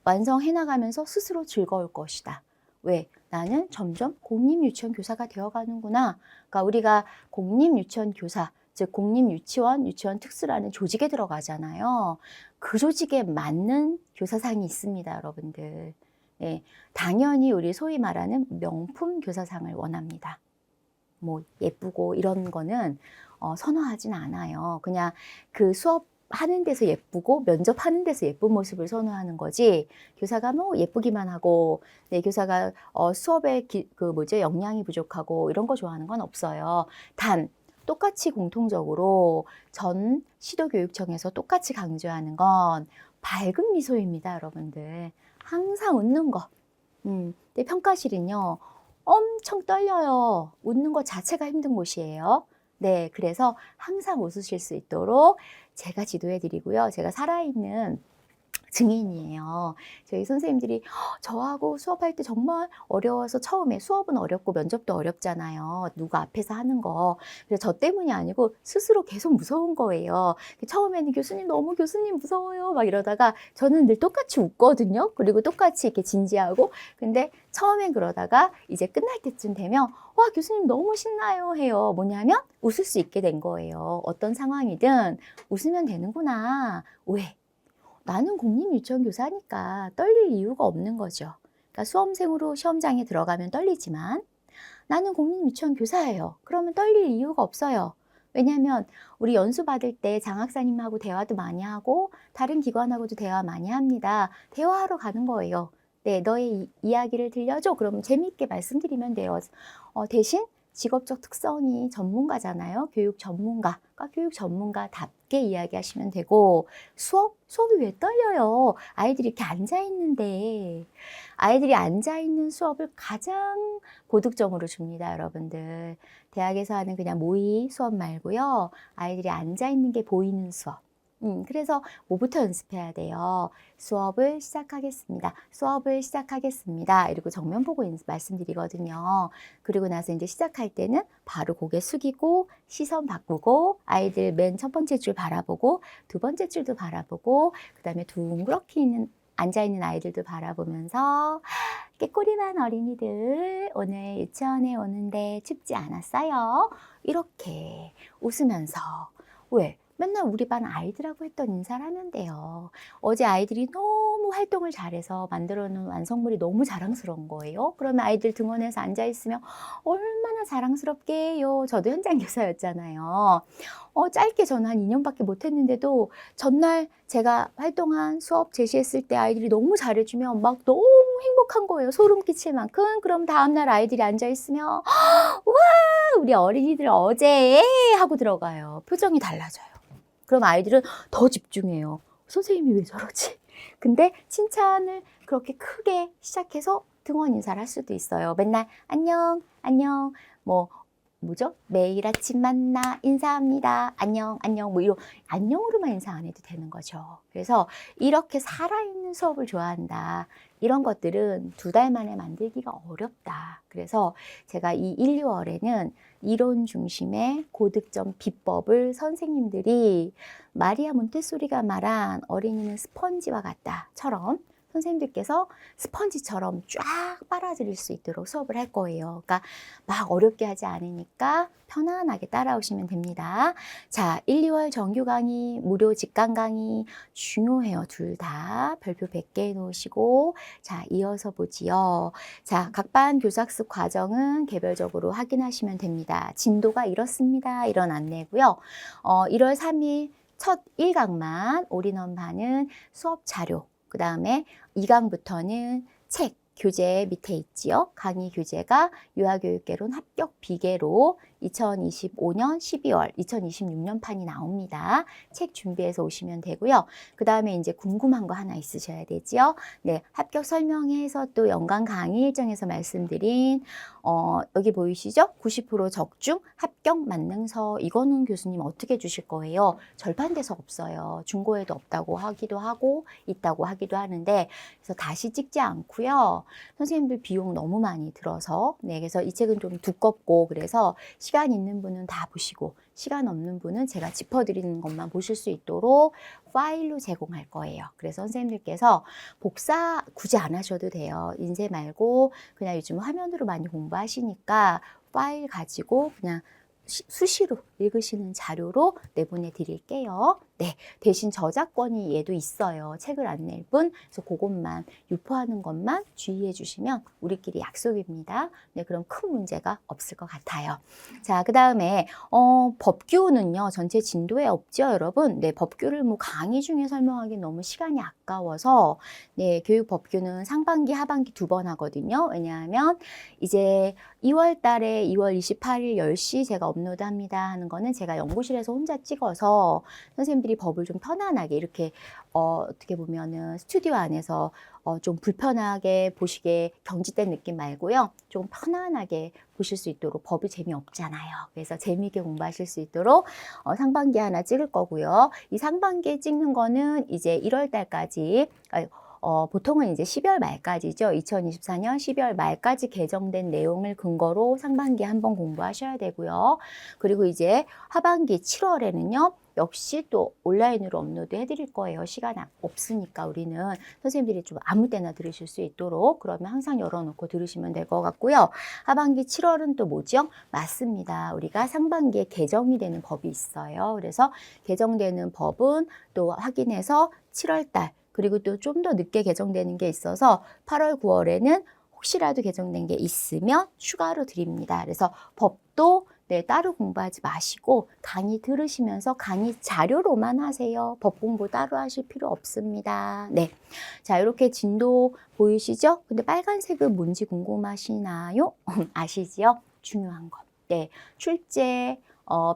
완성해 나가면서 스스로 즐거울 것이다. 왜? 나는 점점 공립유치원 교사가 되어가는구나. 그러니까 우리가 공립유치원 교사, 즉 공립유치원, 유치원 특수라는 조직에 들어가잖아요. 그 조직에 맞는 교사상이 있습니다, 여러분들. 네, 당연히 우리 소위 말하는 명품 교사상을 원합니다. 뭐 예쁘고 이런 거는 선호하진 않아요. 그냥 그 수업 하는 데서 예쁘고 면접하는 데서 예쁜 모습을 선호하는 거지 교사가 뭐 예쁘기만 하고 교사가 수업에 역량이 부족하고 이런 거 좋아하는 건 없어요. 단 똑같이 공통적으로 전 시도교육청에서 똑같이 강조하는 건 밝은 미소입니다, 여러분들. 항상 웃는 거. 근데 평가실은요 엄청 떨려요. 웃는 것 자체가 힘든 곳이에요. 네, 그래서 항상 웃으실 수 있도록 제가 지도해 드리고요. 제가 살아있는 증인이에요. 저희 선생님들이 저하고 수업할 때 정말 어려워서 처음에 수업은 어렵고 면접도 어렵잖아요. 누구 앞에서 하는 거. 그래서 저 때문이 아니고 스스로 계속 무서운 거예요. 처음에는 교수님 너무 교수님 무서워요 막 이러다가 저는 늘 똑같이 웃거든요. 그리고 똑같이 이렇게 진지하고 근데 처음엔 그러다가 이제 끝날 때쯤 되면 와 교수님 너무 신나요 해요. 뭐냐면 웃을 수 있게 된 거예요. 어떤 상황이든 웃으면 되는구나. 왜? 나는 공립유치원 교사니까 떨릴 이유가 없는 거죠. 그러니까 수험생으로 시험장에 들어가면 떨리지만 나는 공립유치원 교사예요. 그러면 떨릴 이유가 없어요. 왜냐하면 우리 연수 받을 때 장학사님하고 대화도 많이 하고 다른 기관하고도 대화 많이 합니다. 대화하러 가는 거예요. 네, 너의 이야기를 들려줘. 그럼 재미있게 말씀드리면 돼요. 대신 직업적 특성이 전문가잖아요. 교육 전문가. 그러니까 교육 전문가답게 이야기하시면 되고 수업이 왜 떨려요? 아이들이 이렇게 앉아있는데 아이들이 앉아있는 수업을 가장 고득점으로 줍니다, 여러분들. 대학에서 하는 그냥 모의 수업 말고요. 아이들이 앉아있는 게 보이는 수업. 그래서 뭐부터 연습해야 돼요? 수업을 시작하겠습니다. 수업을 시작하겠습니다. 이러고 정면 보고 말씀드리거든요. 그리고 나서 이제 시작할 때는 바로 고개 숙이고 시선 바꾸고 아이들 맨 첫 번째 줄 바라보고 두 번째 줄도 바라보고 그 다음에 둥그렇게 앉아있는 아이들도 바라보면서 깨꼬리만 어린이들 오늘 유치원에 오는데 춥지 않았어요? 이렇게 웃으면서 왜? 맨날 우리 반 아이들하고 했던 인사를 하면 돼요. 어제 아이들이 너무 활동을 잘해서 만들어 놓은 완성물이 너무 자랑스러운 거예요. 그러면 아이들 등원해서 앉아있으면 얼마나 자랑스럽게 해요. 저도 현장 교사였잖아요. 짧게 저는 한 2년밖에 못했는데도 전날 제가 활동한 수업 제시했을 때 아이들이 너무 잘해주면 막 너무 행복한 거예요. 소름 끼칠 만큼. 그럼 다음날 아이들이 앉아있으면 와 우리 어린이들 어제 하고 들어가요. 표정이 달라져요. 그럼 아이들은 더 집중해요. 선생님이 왜 저러지? 근데 칭찬을 그렇게 크게 시작해서 등원 인사를 할 수도 있어요. 맨날 안녕, 안녕, 매일 아침 만나 인사합니다. 안녕, 안녕, 이런 안녕으로만 인사 안 해도 되는 거죠. 그래서 이렇게 살아있는 수업을 좋아한다. 이런 것들은 2달 만에 만들기가 어렵다. 그래서 제가 이 1, 2월에는 이론 중심의 고득점 비법을 선생님들이 마리아 몬테소리가 말한 어린이는 스펀지와 같다처럼 선생님들께서 스펀지처럼 쫙 빨아들일 수 있도록 수업을 할 거예요. 그러니까 막 어렵게 하지 않으니까 편안하게 따라오시면 됩니다. 자, 1, 2월 정규 강의, 무료 직강 강의 중요해요. 둘 다 별표 100개 해놓으시고 자, 이어서 보지요. 자, 각 반 교사학습 과정은 개별적으로 확인하시면 됩니다. 진도가 이렇습니다. 이런 안내고요. 1월 3일 첫 1강만 올인원 반은 수업 자료 그 다음에 2강부터는 책, 교재 밑에 있지요. 강의 교재가 유아교육개론 합격 비계로 2025년 12월, 2026년 판이 나옵니다. 책 준비해서 오시면 되고요. 그 다음에 이제 궁금한 거 하나 있으셔야 되지요. 네, 합격 설명회에서 또 연간 강의 일정에서 말씀드린 여기 보이시죠? 90% 적중 합격 만능서 이거는 교수님 어떻게 주실 거예요? 절판돼서 없어요. 중고에도 없다고 하기도 하고 있다고 하기도 하는데 그래서 다시 찍지 않고요. 선생님들 비용 너무 많이 들어서 네, 그래서 이 책은 좀 두껍고 그래서 시간 있는 분은 다 보시고 시간 없는 분은 제가 짚어드리는 것만 보실 수 있도록 파일로 제공할 거예요. 그래서 선생님들께서 복사 굳이 안 하셔도 돼요. 인쇄 말고 그냥 요즘 화면으로 많이 공부하시니까 파일 가지고 그냥 수시로 읽으시는 자료로 내보내 드릴게요. 네, 대신 저작권이 얘도 있어요. 책을 안 낼 뿐. 그래서 그것만 유포하는 것만 주의해 주시면 우리끼리 약속입니다. 네, 그럼 큰 문제가 없을 것 같아요. 자, 그 다음에 법규는요. 전체 진도에 없죠, 여러분. 네, 법규를 뭐 강의 중에 설명하기 너무 시간이 아까워서 네, 교육 법규는 상반기, 하반기 2번 하거든요. 왜냐하면 이제 2월 달에 2월 28일 10시 제가 업로드합니다 하는 거는 제가 연구실에서 혼자 찍어서 선생님들이 법을 좀 편안하게 이렇게 어떻게 보면은 스튜디오 안에서 좀 불편하게 보시게 경직된 느낌 말고요. 좀 편안하게 보실 수 있도록 법이 재미없잖아요. 그래서 재미있게 공부하실 수 있도록 상반기 하나 찍을 거고요. 이 상반기에 찍는 거는 이제 1월 달까지 보통은 이제 12월 말까지죠. 2024년 12월 말까지 개정된 내용을 근거로 상반기에 한번 공부하셔야 되고요. 그리고 이제 하반기 7월에는요. 역시 또 온라인으로 업로드 해드릴 거예요. 시간 없으니까 우리는 선생님들이 좀 아무 때나 들으실 수 있도록 그러면 항상 열어놓고 들으시면 될 것 같고요. 하반기 7월은 또 뭐죠? 맞습니다. 우리가 상반기에 개정이 되는 법이 있어요. 그래서 개정되는 법은 또 확인해서 7월 달 그리고 또 좀 더 늦게 개정되는 게 있어서 8월, 9월에는 혹시라도 개정된 게 있으면 추가로 드립니다. 그래서 법도 네, 따로 공부하지 마시고 강의 들으시면서 강의 자료로만 하세요. 법 공부 따로 하실 필요 없습니다. 네, 자 이렇게 진도 보이시죠? 근데 빨간색은 뭔지 궁금하시나요? 아시지요? 중요한 것. 네, 출제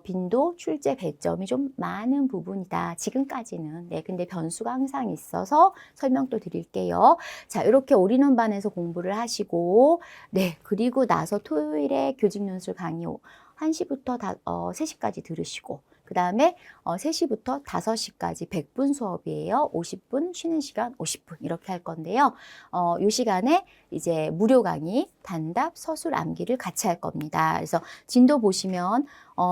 빈도, 출제 배점이 좀 많은 부분이다. 지금까지는. 네, 근데 변수가 항상 있어서 설명 또 드릴게요. 자, 이렇게 올인원 반에서 공부를 하시고, 네, 그리고 나서 토요일에 교직 논술 강의 1시부터 3시까지 들으시고, 그 다음에 3시부터 5시까지 100분 수업이에요. 50분, 쉬는 시간 50분 이렇게 할 건데요. 이 시간에 이제 무료 강의, 단답, 서술, 암기를 같이 할 겁니다. 그래서 진도 보시면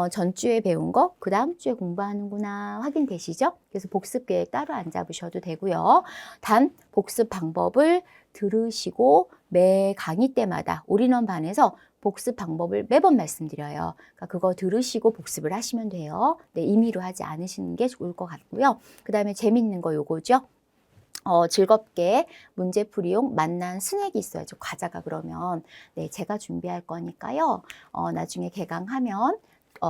전주에 배운 거, 그 다음 주에 공부하는구나 확인되시죠? 그래서 복습 계획 따로 안 잡으셔도 되고요. 단 복습 방법을 들으시고 매 강의 때마다 올인원 반에서 복습 방법을 매번 말씀드려요. 그러니까 그거 들으시고 복습을 하시면 돼요. 네, 임의로 하지 않으시는 게 좋을 것 같고요. 그 다음에 재밌는 거 요거죠. 즐겁게 문제풀이용 만난 스낵이 있어야죠. 과자가 그러면. 네, 제가 준비할 거니까요. 나중에 개강하면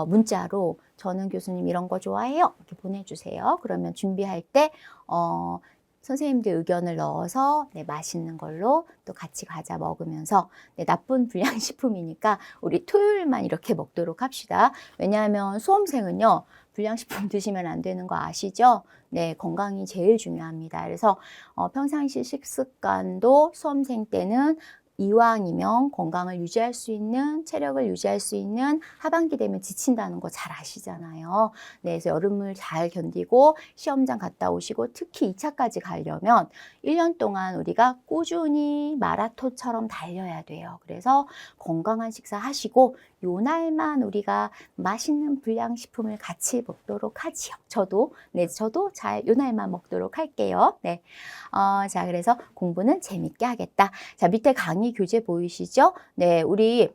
문자로 저는 교수님 이런 거 좋아해요. 이렇게 보내주세요. 그러면 준비할 때 선생님들 의견을 넣어서 네, 맛있는 걸로 또 같이 과자 먹으면서 네, 나쁜 불량식품이니까 우리 토요일만 이렇게 먹도록 합시다. 왜냐하면 수험생은요. 불량식품 드시면 안 되는 거 아시죠? 네, 건강이 제일 중요합니다. 그래서 평상시 식습관도 수험생 때는 이왕이면 건강을 유지할 수 있는, 체력을 유지할 수 있는 하반기 되면 지친다는 거 잘 아시잖아요. 네, 그래서 여름을 잘 견디고 시험장 갔다 오시고 특히 2차까지 가려면 1년 동안 우리가 꾸준히 마라톤처럼 달려야 돼요. 그래서 건강한 식사 하시고 요 날만 우리가 맛있는 불량식품을 같이 먹도록 하지요. 저도 요 날만 먹도록 할게요. 네. 자, 그래서 공부는 재밌게 하겠다. 자, 밑에 강의 교재 보이시죠? 네, 우리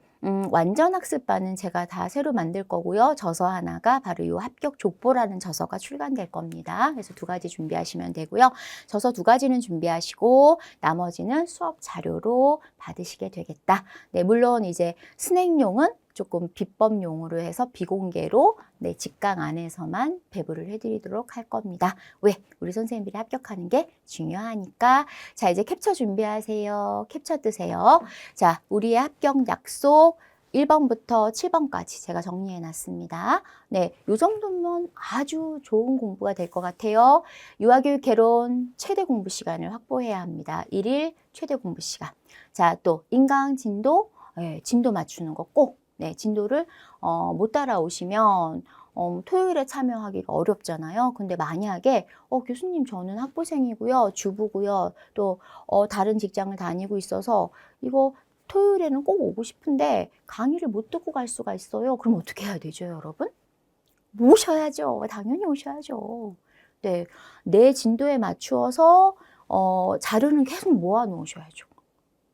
완전 학습반은 제가 다 새로 만들 거고요. 저서 하나가 바로 이 합격 족보라는 저서가 출간될 겁니다. 그래서 2가지 준비하시면 되고요. 저서 2가지는 준비하시고 나머지는 수업 자료로 받으시게 되겠다. 네, 물론 이제 스낵용은 조금 비법 용어로 해서 비공개로 네, 직강 안에서만 배부를 해드리도록 할 겁니다. 왜? 우리 선생님들이 합격하는 게 중요하니까. 자, 이제 캡처 준비하세요. 캡처 뜨세요. 자, 우리의 합격 약속 1번부터 7번까지 제가 정리해 놨습니다. 네, 요 정도면 아주 좋은 공부가 될 것 같아요. 유아교육 개론 최대 공부 시간을 확보해야 합니다. 1일 최대 공부 시간. 자, 또 인강 진도, 네, 진도 맞추는 거 꼭. 네, 진도를 못 따라오시면 토요일에 참여하기가 어렵잖아요. 근데 만약에 교수님 저는 학부생이고요, 주부고요, 또 다른 직장을 다니고 있어서 이거 토요일에는 꼭 오고 싶은데 강의를 못 듣고 갈 수가 있어요. 그럼 어떻게 해야 되죠, 여러분? 오셔야죠. 당연히 오셔야죠. 네, 내 진도에 맞추어서 자료는 계속 모아 놓으셔야죠.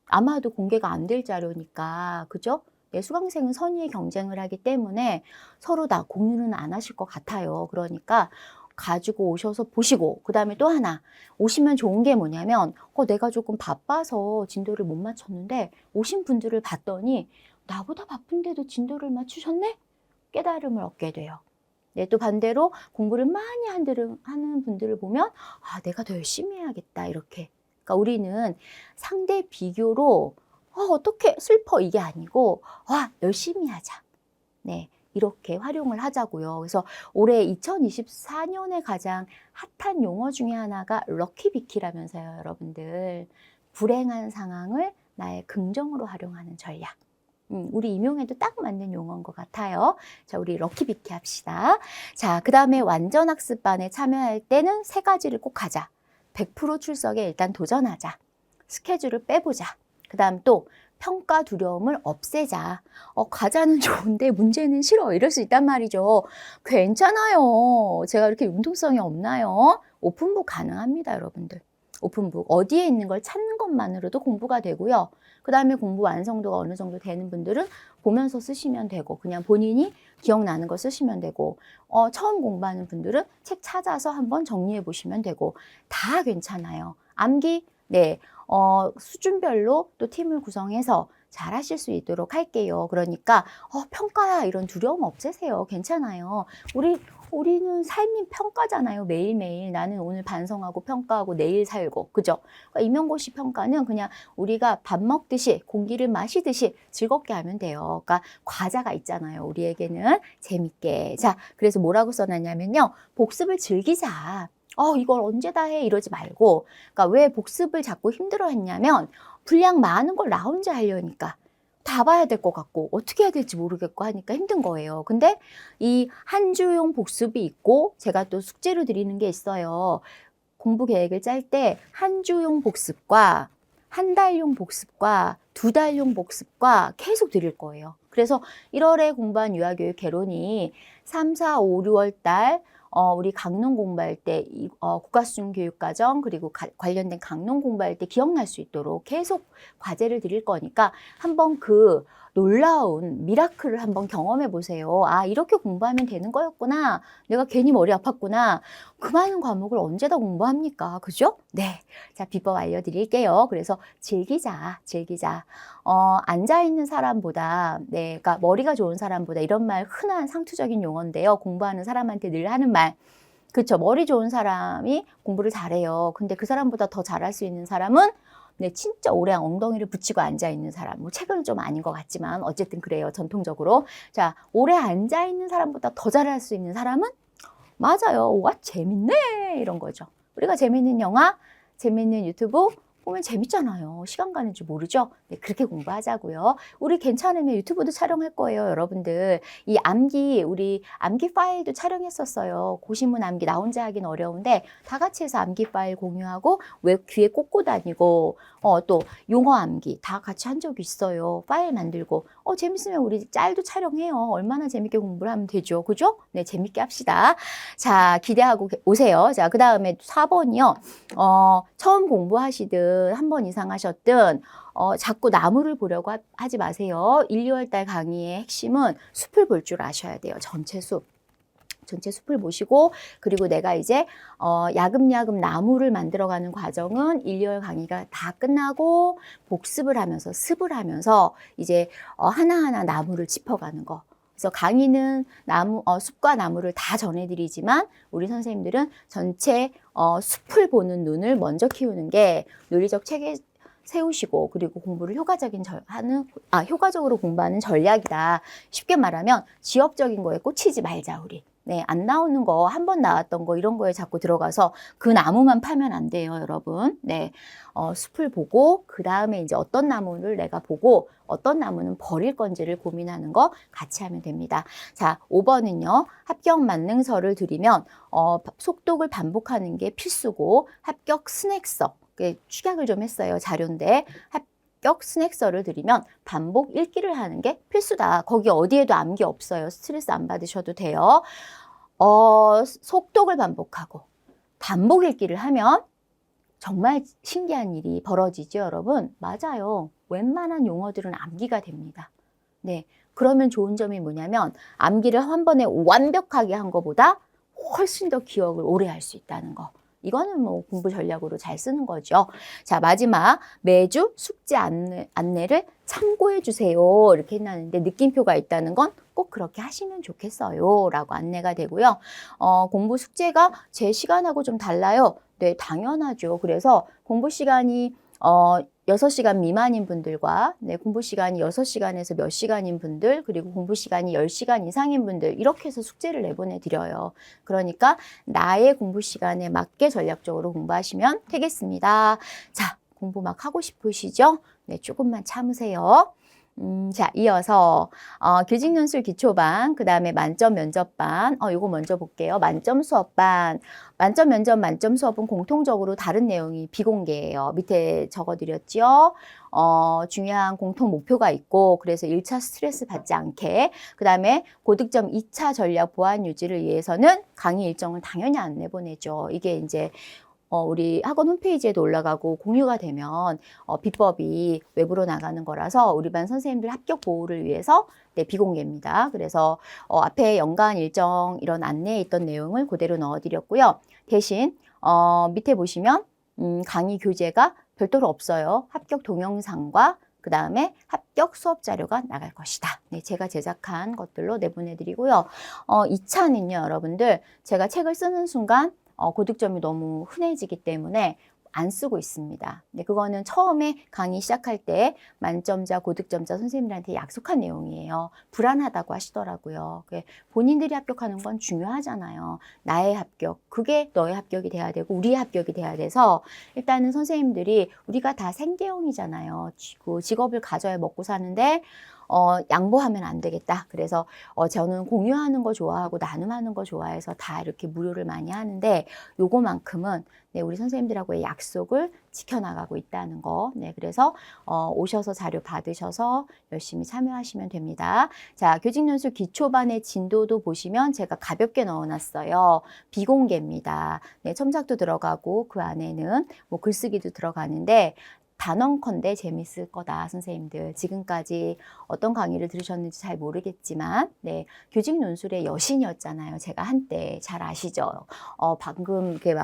아마도 공개가 안 될 자료니까, 그죠? 네, 수강생은 선의의 경쟁을 하기 때문에 서로 다 공유는 안 하실 것 같아요. 그러니까 가지고 오셔서 보시고, 그 다음에 또 하나, 오시면 좋은 게 뭐냐면, 내가 조금 바빠서 진도를 못 맞췄는데, 오신 분들을 봤더니, 나보다 바쁜데도 진도를 맞추셨네? 깨달음을 얻게 돼요. 네, 또 반대로 공부를 많이 하는 분들을 보면, 아, 내가 더 열심히 해야겠다, 이렇게. 그러니까 우리는 상대 비교로, 어떻게 슬퍼, 이게 아니고, 열심히 하자. 네, 이렇게 활용을 하자고요. 그래서 올해 2024년에 가장 핫한 용어 중에 하나가 럭키비키라면서요, 여러분들. 불행한 상황을 나의 긍정으로 활용하는 전략. 우리 임용에도 딱 맞는 용어인 것 같아요. 자, 우리 럭키비키 합시다. 자, 그 다음에 완전학습반에 참여할 때는 3가지를 꼭 하자. 100% 출석에 일단 도전하자. 스케줄을 빼보자. 그 다음 또 평가 두려움을 없애자. 과자는 좋은데 문제는 싫어. 이럴 수 있단 말이죠. 괜찮아요. 제가 이렇게 융통성이 없나요? 오픈북 가능합니다, 여러분들. 오픈북. 어디에 있는 걸 찾는 것만으로도 공부가 되고요. 그 다음에 공부 완성도가 어느 정도 되는 분들은 보면서 쓰시면 되고, 그냥 본인이 기억나는 거 쓰시면 되고, 처음 공부하는 분들은 책 찾아서 한번 정리해 보시면 되고, 다 괜찮아요. 암기, 네, 수준별로 또 팀을 구성해서 잘 하실 수 있도록 할게요. 그러니까, 평가야, 이런 두려움 없애세요. 괜찮아요. 우리는 삶이 평가잖아요. 매일매일. 나는 오늘 반성하고 평가하고 내일 살고. 그죠? 그러니까 임용고시 평가는 그냥 우리가 밥 먹듯이 공기를 마시듯이 즐겁게 하면 돼요. 그러니까 과자가 있잖아요. 우리에게는 재밌게. 자, 그래서 뭐라고 써놨냐면요. 복습을 즐기자. 이걸 언제 다 해? 이러지 말고. 그러니까 왜 복습을 자꾸 힘들어 했냐면 분량 많은 걸 나 혼자 하려니까. 다 봐야 될 것 같고 어떻게 해야 될지 모르겠고 하니까 힘든 거예요. 근데 이 한 주용 복습이 있고 제가 또 숙제로 드리는 게 있어요. 공부 계획을 짤 때 한 주용 복습과 한 달용 복습과 2달용 복습과 계속 드릴 거예요. 그래서 1월에 공부한 유아교육 개론이 3, 4, 5, 6월 달 우리 강론 공부할 때 국가수준교육과정 그리고 관련된 강론 공부할 때 기억날 수 있도록 계속 과제를 드릴 거니까 한번 그 놀라운 미라클을 한번 경험해 보세요. 아, 이렇게 공부하면 되는 거였구나. 내가 괜히 머리 아팠구나. 그 많은 과목을 언제 다 공부합니까? 그죠? 네. 자, 비법 알려드릴게요. 그래서 즐기자. 앉아있는 사람보다, 네, 그러니까 머리가 좋은 사람보다 이런 말 흔한 상투적인 용어인데요. 공부하는 사람한테 늘 하는 말. 그쵸. 머리 좋은 사람이 공부를 잘해요. 근데 그 사람보다 더 잘할 수 있는 사람은 네, 진짜 오래 엉덩이를 붙이고 앉아있는 사람. 뭐 책은 좀 아닌 것 같지만 어쨌든 그래요. 전통적으로. 자, 오래 앉아있는 사람보다 더 잘할 수 있는 사람은 맞아요. 와, 재밌네. 이런 거죠. 우리가 재밌는 영화, 재밌는 유튜브 보면 재밌잖아요. 시간 가는 줄 모르죠? 네, 그렇게 공부하자고요. 우리 괜찮으면 유튜브도 촬영할 거예요, 여러분들. 우리 암기 파일도 촬영했었어요. 고시문 암기 나 혼자 하긴 어려운데 다 같이 해서 암기 파일 공유하고 왜 귀에 꽂고 다니고 또 용어 암기 다 같이 한 적이 있어요. 파일 만들고 재밌으면 우리 짤도 촬영해요. 얼마나 재밌게 공부를 하면 되죠. 그죠? 네, 재밌게 합시다. 자, 기대하고 오세요. 자, 그 다음에 4번이요. 처음 공부하시든 한 번 이상 하셨든 자꾸 나무를 보려고 하지 마세요. 1, 2월 달 강의의 핵심은 숲을 볼 줄 아셔야 돼요. 전체 숲. 전체 숲을 보시고, 그리고 내가 이제 야금야금 나무를 만들어가는 과정은 1, 2월 강의가 다 끝나고 복습을 하면서 습을 하면서 이제 하나하나 나무를 짚어가는 거. 그래서 강의는 숲과 나무를 다 전해드리지만 우리 선생님들은 전체 숲을 보는 눈을 먼저 키우는 게 논리적 체계 세우시고, 그리고 공부를 효과적으로 공부하는 전략이다. 쉽게 말하면 지엽적인 거에 꽂히지 말자, 우리. 네, 안 나오는 거, 한 번 나왔던 거, 이런 거에 자꾸 들어가서 그 나무만 파면 안 돼요, 여러분. 네, 숲을 보고, 그 다음에 이제 어떤 나무를 내가 보고, 어떤 나무는 버릴 건지를 고민하는 거 같이 하면 됩니다. 자, 5번은요, 합격 만능서를 드리면, 속독을 반복하는 게 필수고, 합격 스낵서. 축약을 좀 했어요. 자료인데 합격 스낵서를 드리면 반복 읽기를 하는 게 필수다. 거기 어디에도 암기 없어요. 스트레스 안 받으셔도 돼요. 속독을 반복하고 반복 읽기를 하면 정말 신기한 일이 벌어지죠, 여러분. 맞아요. 웬만한 용어들은 암기가 됩니다. 네, 그러면 좋은 점이 뭐냐면 암기를 한 번에 완벽하게 한 것보다 훨씬 더 기억을 오래 할 수 있다는 거. 이거는 뭐 공부 전략으로 잘 쓰는 거죠. 자, 마지막 매주 숙제 안내를 참고해 주세요. 이렇게 해놨는데 느낌표가 있다는 건 꼭 그렇게 하시면 좋겠어요. 라고 안내가 되고요. 공부 숙제가 제 시간하고 좀 달라요. 네, 당연하죠. 그래서 공부 시간이 6시간 미만인 분들과 공부 시간이 6시간에서 몇 시간인 분들, 그리고 공부 시간이 10시간 이상인 분들, 이렇게 해서 숙제를 내보내드려요. 그러니까 나의 공부 시간에 맞게 전략적으로 공부하시면 되겠습니다. 자, 공부 막 하고 싶으시죠? 네, 조금만 참으세요. 자, 이어서 교직 논술 기초반, 그 다음에 만점 면접반, 요거 먼저 볼게요. 만점 수업반. 만점 면접, 만점 수업은 공통적으로 다른 내용이 비공개예요. 밑에 적어드렸죠. 중요한 공통 목표가 있고, 그래서 1차 스트레스 받지 않게, 그 다음에 고득점 2차 전략 보완 유지를 위해서는 강의 일정을 당연히 안 내보내죠. 이게 이제 우리 학원 홈페이지에도 올라가고 공유가 되면 비법이 외부로 나가는 거라서 우리 반 선생님들 합격 보호를 위해서 비공개입니다. 그래서 앞에 연간 일정 이런 안내에 있던 내용을 그대로 넣어드렸고요. 대신 밑에 보시면 강의 교재가 별도로 없어요. 합격 동영상과 그 다음에 합격 수업 자료가 나갈 것이다. 네, 제가 제작한 것들로 내보내드리고요. 2차는요, 여러분들, 제가 책을 쓰는 순간 고득점이 너무 흔해지기 때문에 안 쓰고 있습니다. 근데 그거는 처음에 강의 시작할 때 만점자, 고득점자 선생님들한테 약속한 내용이에요. 불안하다고 하시더라고요. 본인들이 합격하는 건 중요하잖아요. 나의 합격, 그게 너의 합격이 돼야 되고 우리의 합격이 돼야 돼서 일단은 선생님들이 우리가 다 생계형이잖아요. 직업을 가져야 먹고 사는데 양보하면 안 되겠다. 그래서 저는 공유하는 거 좋아하고 나눔하는 거 좋아해서 다 이렇게 무료를 많이 하는데 요거만큼은 우리 선생님들하고의 약속을 지켜나가고 있다는 거. 네, 그래서 오셔서 자료 받으셔서 열심히 참여하시면 됩니다. 자, 교직연수 기초반의 진도도 보시면 제가 가볍게 넣어놨어요. 비공개입니다. 네, 첨삭도 들어가고 그 안에는 뭐 글쓰기도 들어가는데 단언컨대 재밌을 거다, 선생님들. 지금까지 어떤 강의를 들으셨는지 잘 모르겠지만, 네, 교직 논술의 여신이었잖아요. 제가 한때 잘 아시죠? 방금 이렇게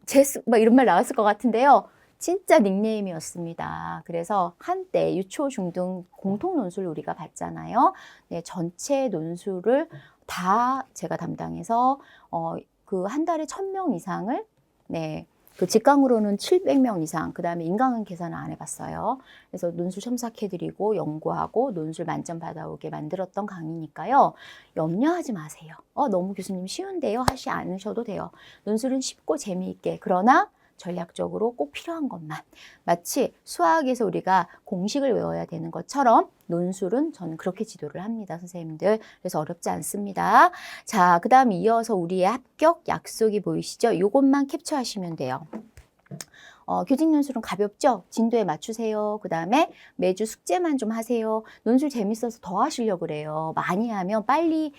제수, 이런 말 나왔을 것 같은데요. 진짜 닉네임이었습니다. 그래서 한때 유초, 중등 공통 논술 우리가 봤잖아요. 네, 전체 논술을 다 제가 담당해서 그 한 달에 1000명 이상을 그 직강으로는 700명 이상, 그 다음에 인강은 계산을 안 해봤어요. 그래서 논술 첨삭해드리고 연구하고 논술 만점 받아오게 만들었던 강의니까요. 염려하지 마세요. 너무 교수님 쉬운데요? 하시 않으셔도 돼요. 논술은 쉽고 재미있게, 그러나 전략적으로 꼭 필요한 것만. 마치 수학에서 우리가 공식을 외워야 되는 것처럼 논술은 저는 그렇게 지도를 합니다, 선생님들. 그래서 어렵지 않습니다. 자, 그 다음 이어서 우리의 합격 약속이 보이시죠? 이것만 캡처하시면 돼요. 교직 논술은 가볍죠? 진도에 맞추세요. 그 다음에 매주 숙제만 좀 하세요. 논술 재밌어서 더 하시려고 그래요. 많이 하면 빨리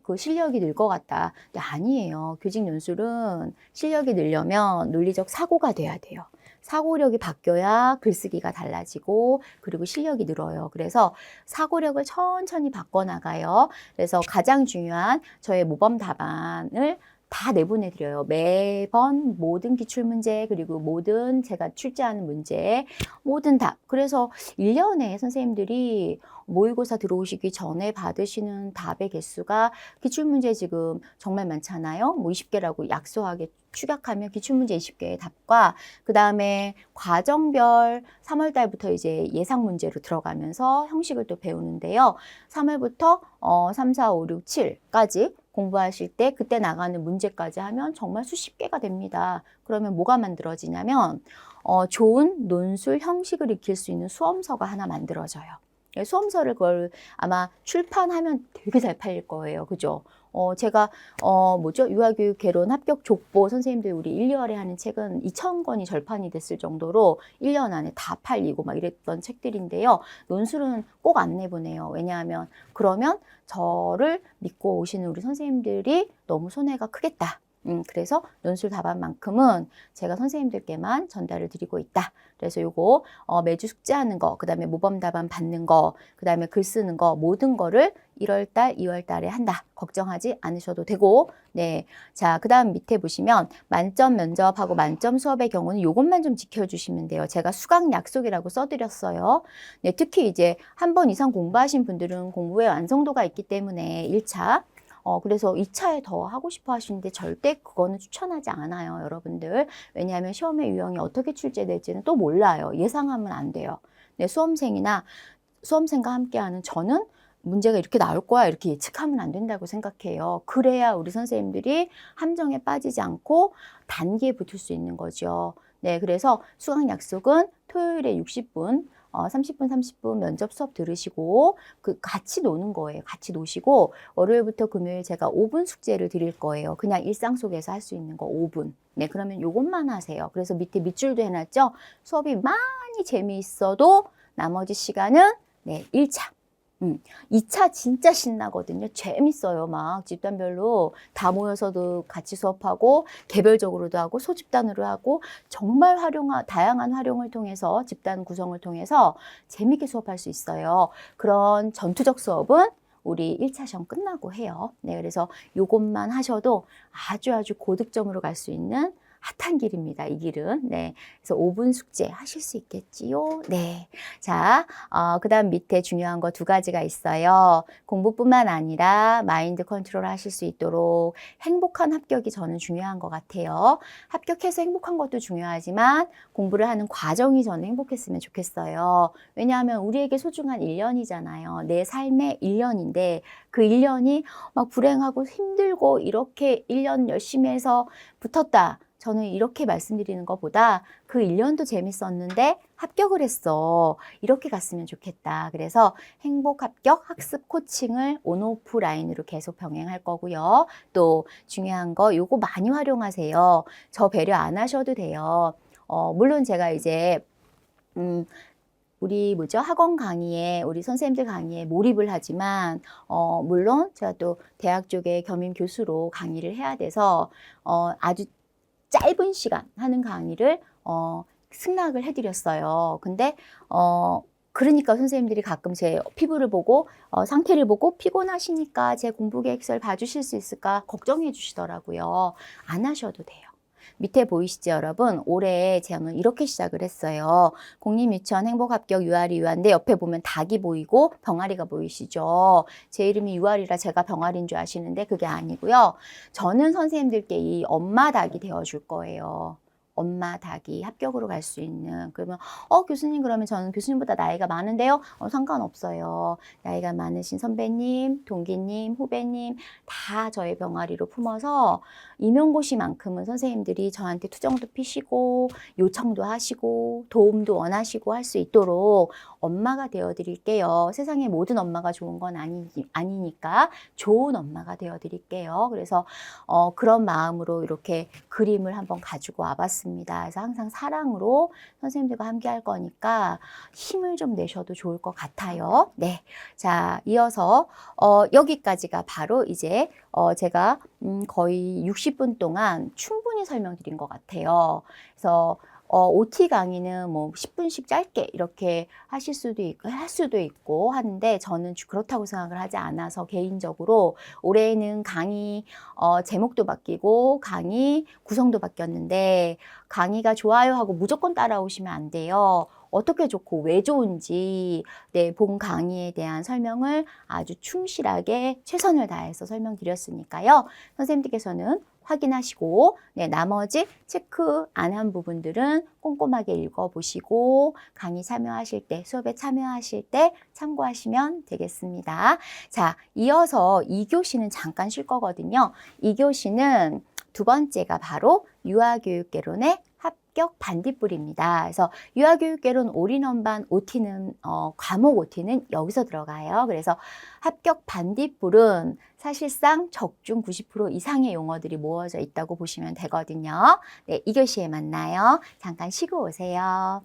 그 실력이 늘 것 같다. 근데 아니에요. 교직 논술은 실력이 늘려면 논리적 사고가 돼야 돼요. 사고력이 바뀌어야 글쓰기가 달라지고 그리고 실력이 늘어요. 그래서 사고력을 천천히 바꿔나가요. 그래서 가장 중요한 저의 모범 답안을 다 내보내드려요. 매번 모든 기출문제 그리고 모든 제가 출제하는 문제 모든 답. 그래서 1년에 선생님들이 모의고사 들어오시기 전에 받으시는 답의 개수가 기출문제 지금 정말 많잖아요. 뭐 20개라고 약소하게 추격하면 기출문제 20개의 답과 그 다음에 과정별 3월 달부터 이제 예상 문제로 들어가면서 형식을 또 배우는데요. 3월부터 3, 4, 5, 6, 7까지 공부하실 때 그때 나가는 문제까지 하면 정말 수십 개가 됩니다. 그러면 뭐가 만들어지냐면 좋은 논술 형식을 익힐 수 있는 수험서가 하나 만들어져요. 수험서를 그걸 아마 출판하면 되게 잘 팔릴 거예요. 그죠? 제가 유아교육 개론 합격 족보 선생님들 우리 1, 2월에 하는 책은 2,000권이 절판이 됐을 정도로 1년 안에 다 팔리고 막 이랬던 책들인데요. 논술은 꼭 안 내보내요. 왜냐하면 그러면 저를 믿고 오시는 우리 선생님들이 너무 손해가 크겠다. 그래서 논술 답안만큼은 제가 선생님들께만 전달을 드리고 있다. 그래서 요거 매주 숙제하는 거, 그 다음에 모범 답안 받는 거, 그 다음에 글 쓰는 거 모든 거를 1월달, 2월달에 한다. 걱정하지 않으셔도 되고, 네. 자, 그 다음 밑에 보시면 만점 면접하고 만점 수업의 경우는 요것만 좀 지켜주시면 돼요. 제가 수강 약속이라고 써드렸어요. 네, 특히 이제 한 번 이상 공부하신 분들은 공부의 완성도가 있기 때문에 1차 그래서 2차에 더 하고 싶어 하시는데 절대 그거는 추천하지 않아요, 여러분들. 왜냐하면 시험의 유형이 어떻게 출제될지는 또 몰라요. 예상하면 안 돼요. 네, 수험생과 함께하는 저는 문제가 이렇게 나올 거야 이렇게 예측하면 안 된다고 생각해요. 그래야 우리 선생님들이 함정에 빠지지 않고 단계에 붙을 수 있는 거죠. 네, 그래서 수강 약속은 토요일에 60분 30분, 30분 면접 수업 들으시고 같이 노는 거예요. 같이 노시고 월요일부터 금요일 제가 5분 숙제를 드릴 거예요. 그냥 일상 속에서 할 수 있는 거 5분. 네, 그러면 요것만 하세요. 그래서 밑에 밑줄도 해놨죠. 수업이 많이 재미있어도 나머지 시간은 네, 1차. 2차 진짜 신나거든요. 재밌어요. 막 집단별로 다 모여서도 같이 수업하고 개별적으로도 하고 소집단으로 하고 정말 다양한 활용을 통해서 집단 구성을 통해서 재밌게 수업할 수 있어요. 그런 전투적 수업은 우리 1차 시험 끝나고 해요. 네, 그래서 요것만 하셔도 아주 고득점으로 갈 수 있는 핫한 길입니다. 이 길은. 네. 그래서 5분 숙제 하실 수 있겠지요? 네. 자, 그 다음 밑에 중요한 거 2가지가 있어요. 공부뿐만 아니라 마인드 컨트롤 하실 수 있도록 행복한 합격이 저는 중요한 것 같아요. 합격해서 행복한 것도 중요하지만 공부를 하는 과정이 저는 행복했으면 좋겠어요. 왜냐하면 우리에게 소중한 1년이잖아요. 내 삶의 1년인데 그 1년이 막 불행하고 힘들고 이렇게 1년 열심히 해서 붙었다. 저는 이렇게 말씀드리는 것보다 그 1년도 재밌었는데 합격을 했어. 이렇게 갔으면 좋겠다. 그래서 행복 합격 학습 코칭을 온오프 라인으로 계속 병행할 거고요. 또 중요한 거 요거 많이 활용하세요. 저 배려 안 하셔도 돼요. 물론 제가 이제 우리 학원 강의에 우리 선생님들 강의에 몰입을 하지만 물론 제가 또 대학 쪽에 겸임 교수로 강의를 해야 돼서 아주 짧은 시간 하는 강의를 승낙을 해드렸어요. 근데 그러니까 선생님들이 가끔 제 피부를 보고 상태를 보고 피곤하시니까 제 공부 계획서를 봐주실 수 있을까 걱정해 주시더라고요. 안 하셔도 돼요. 밑에 보이시죠, 여러분? 올해 저는 이렇게 시작을 했어요. 공립유치원 행복합격 유아리 유아인데 옆에 보면 닭이 보이고 병아리가 보이시죠? 제 이름이 유아리라 제가 병아리인 줄 아시는데 그게 아니고요. 저는 선생님들께 이 엄마 닭이 되어줄 거예요. 엄마 닭이 합격으로 갈 수 있는. 그러면 교수님 그러면 저는 교수님보다 나이가 많은데요? 상관없어요. 나이가 많으신 선배님, 동기님, 후배님 다 저의 병아리로 품어서 임용고시만큼은 선생님들이 저한테 투정도 피시고 요청도 하시고 도움도 원하시고 할 수 있도록 엄마가 되어드릴게요. 세상에 모든 엄마가 좋은 건 아니니까 좋은 엄마가 되어드릴게요. 그래서 그런 마음으로 이렇게 그림을 한번 가지고 와봤습니다. 그래서 항상 사랑으로 선생님들과 함께 할 거니까 힘을 좀 내셔도 좋을 것 같아요. 네. 자, 이어서 여기까지가 바로 이제 제가 거의 60분 동안 충분히 설명드린 것 같아요. 그래서 OT 강의는 뭐 10분씩 짧게 이렇게 하실 수도 있고, 할 수도 있고 하는데 저는 그렇다고 생각을 하지 않아서 개인적으로 올해는 강의 제목도 바뀌고 강의 구성도 바뀌었는데 강의가 좋아요 하고 무조건 따라오시면 안 돼요. 어떻게 좋고 왜 좋은지 네, 본 강의에 대한 설명을 아주 충실하게 최선을 다해서 설명드렸으니까요. 선생님들께서는 확인하시고 네, 나머지 체크 안 한 부분들은 꼼꼼하게 읽어보시고 강의 참여하실 때, 수업에 참여하실 때 참고하시면 되겠습니다. 자, 이어서 2교시는 잠깐 쉴 거거든요. 2교시는 두 번째가 바로 유아교육개론의 합격 반딧불입니다. 그래서 유아교육개론 올인원반 OT는 과목 OT는 여기서 들어가요. 그래서 합격 반딧불은 사실상 적중 90% 이상의 용어들이 모아져 있다고 보시면 되거든요. 네, 2교시에 만나요. 잠깐 쉬고 오세요.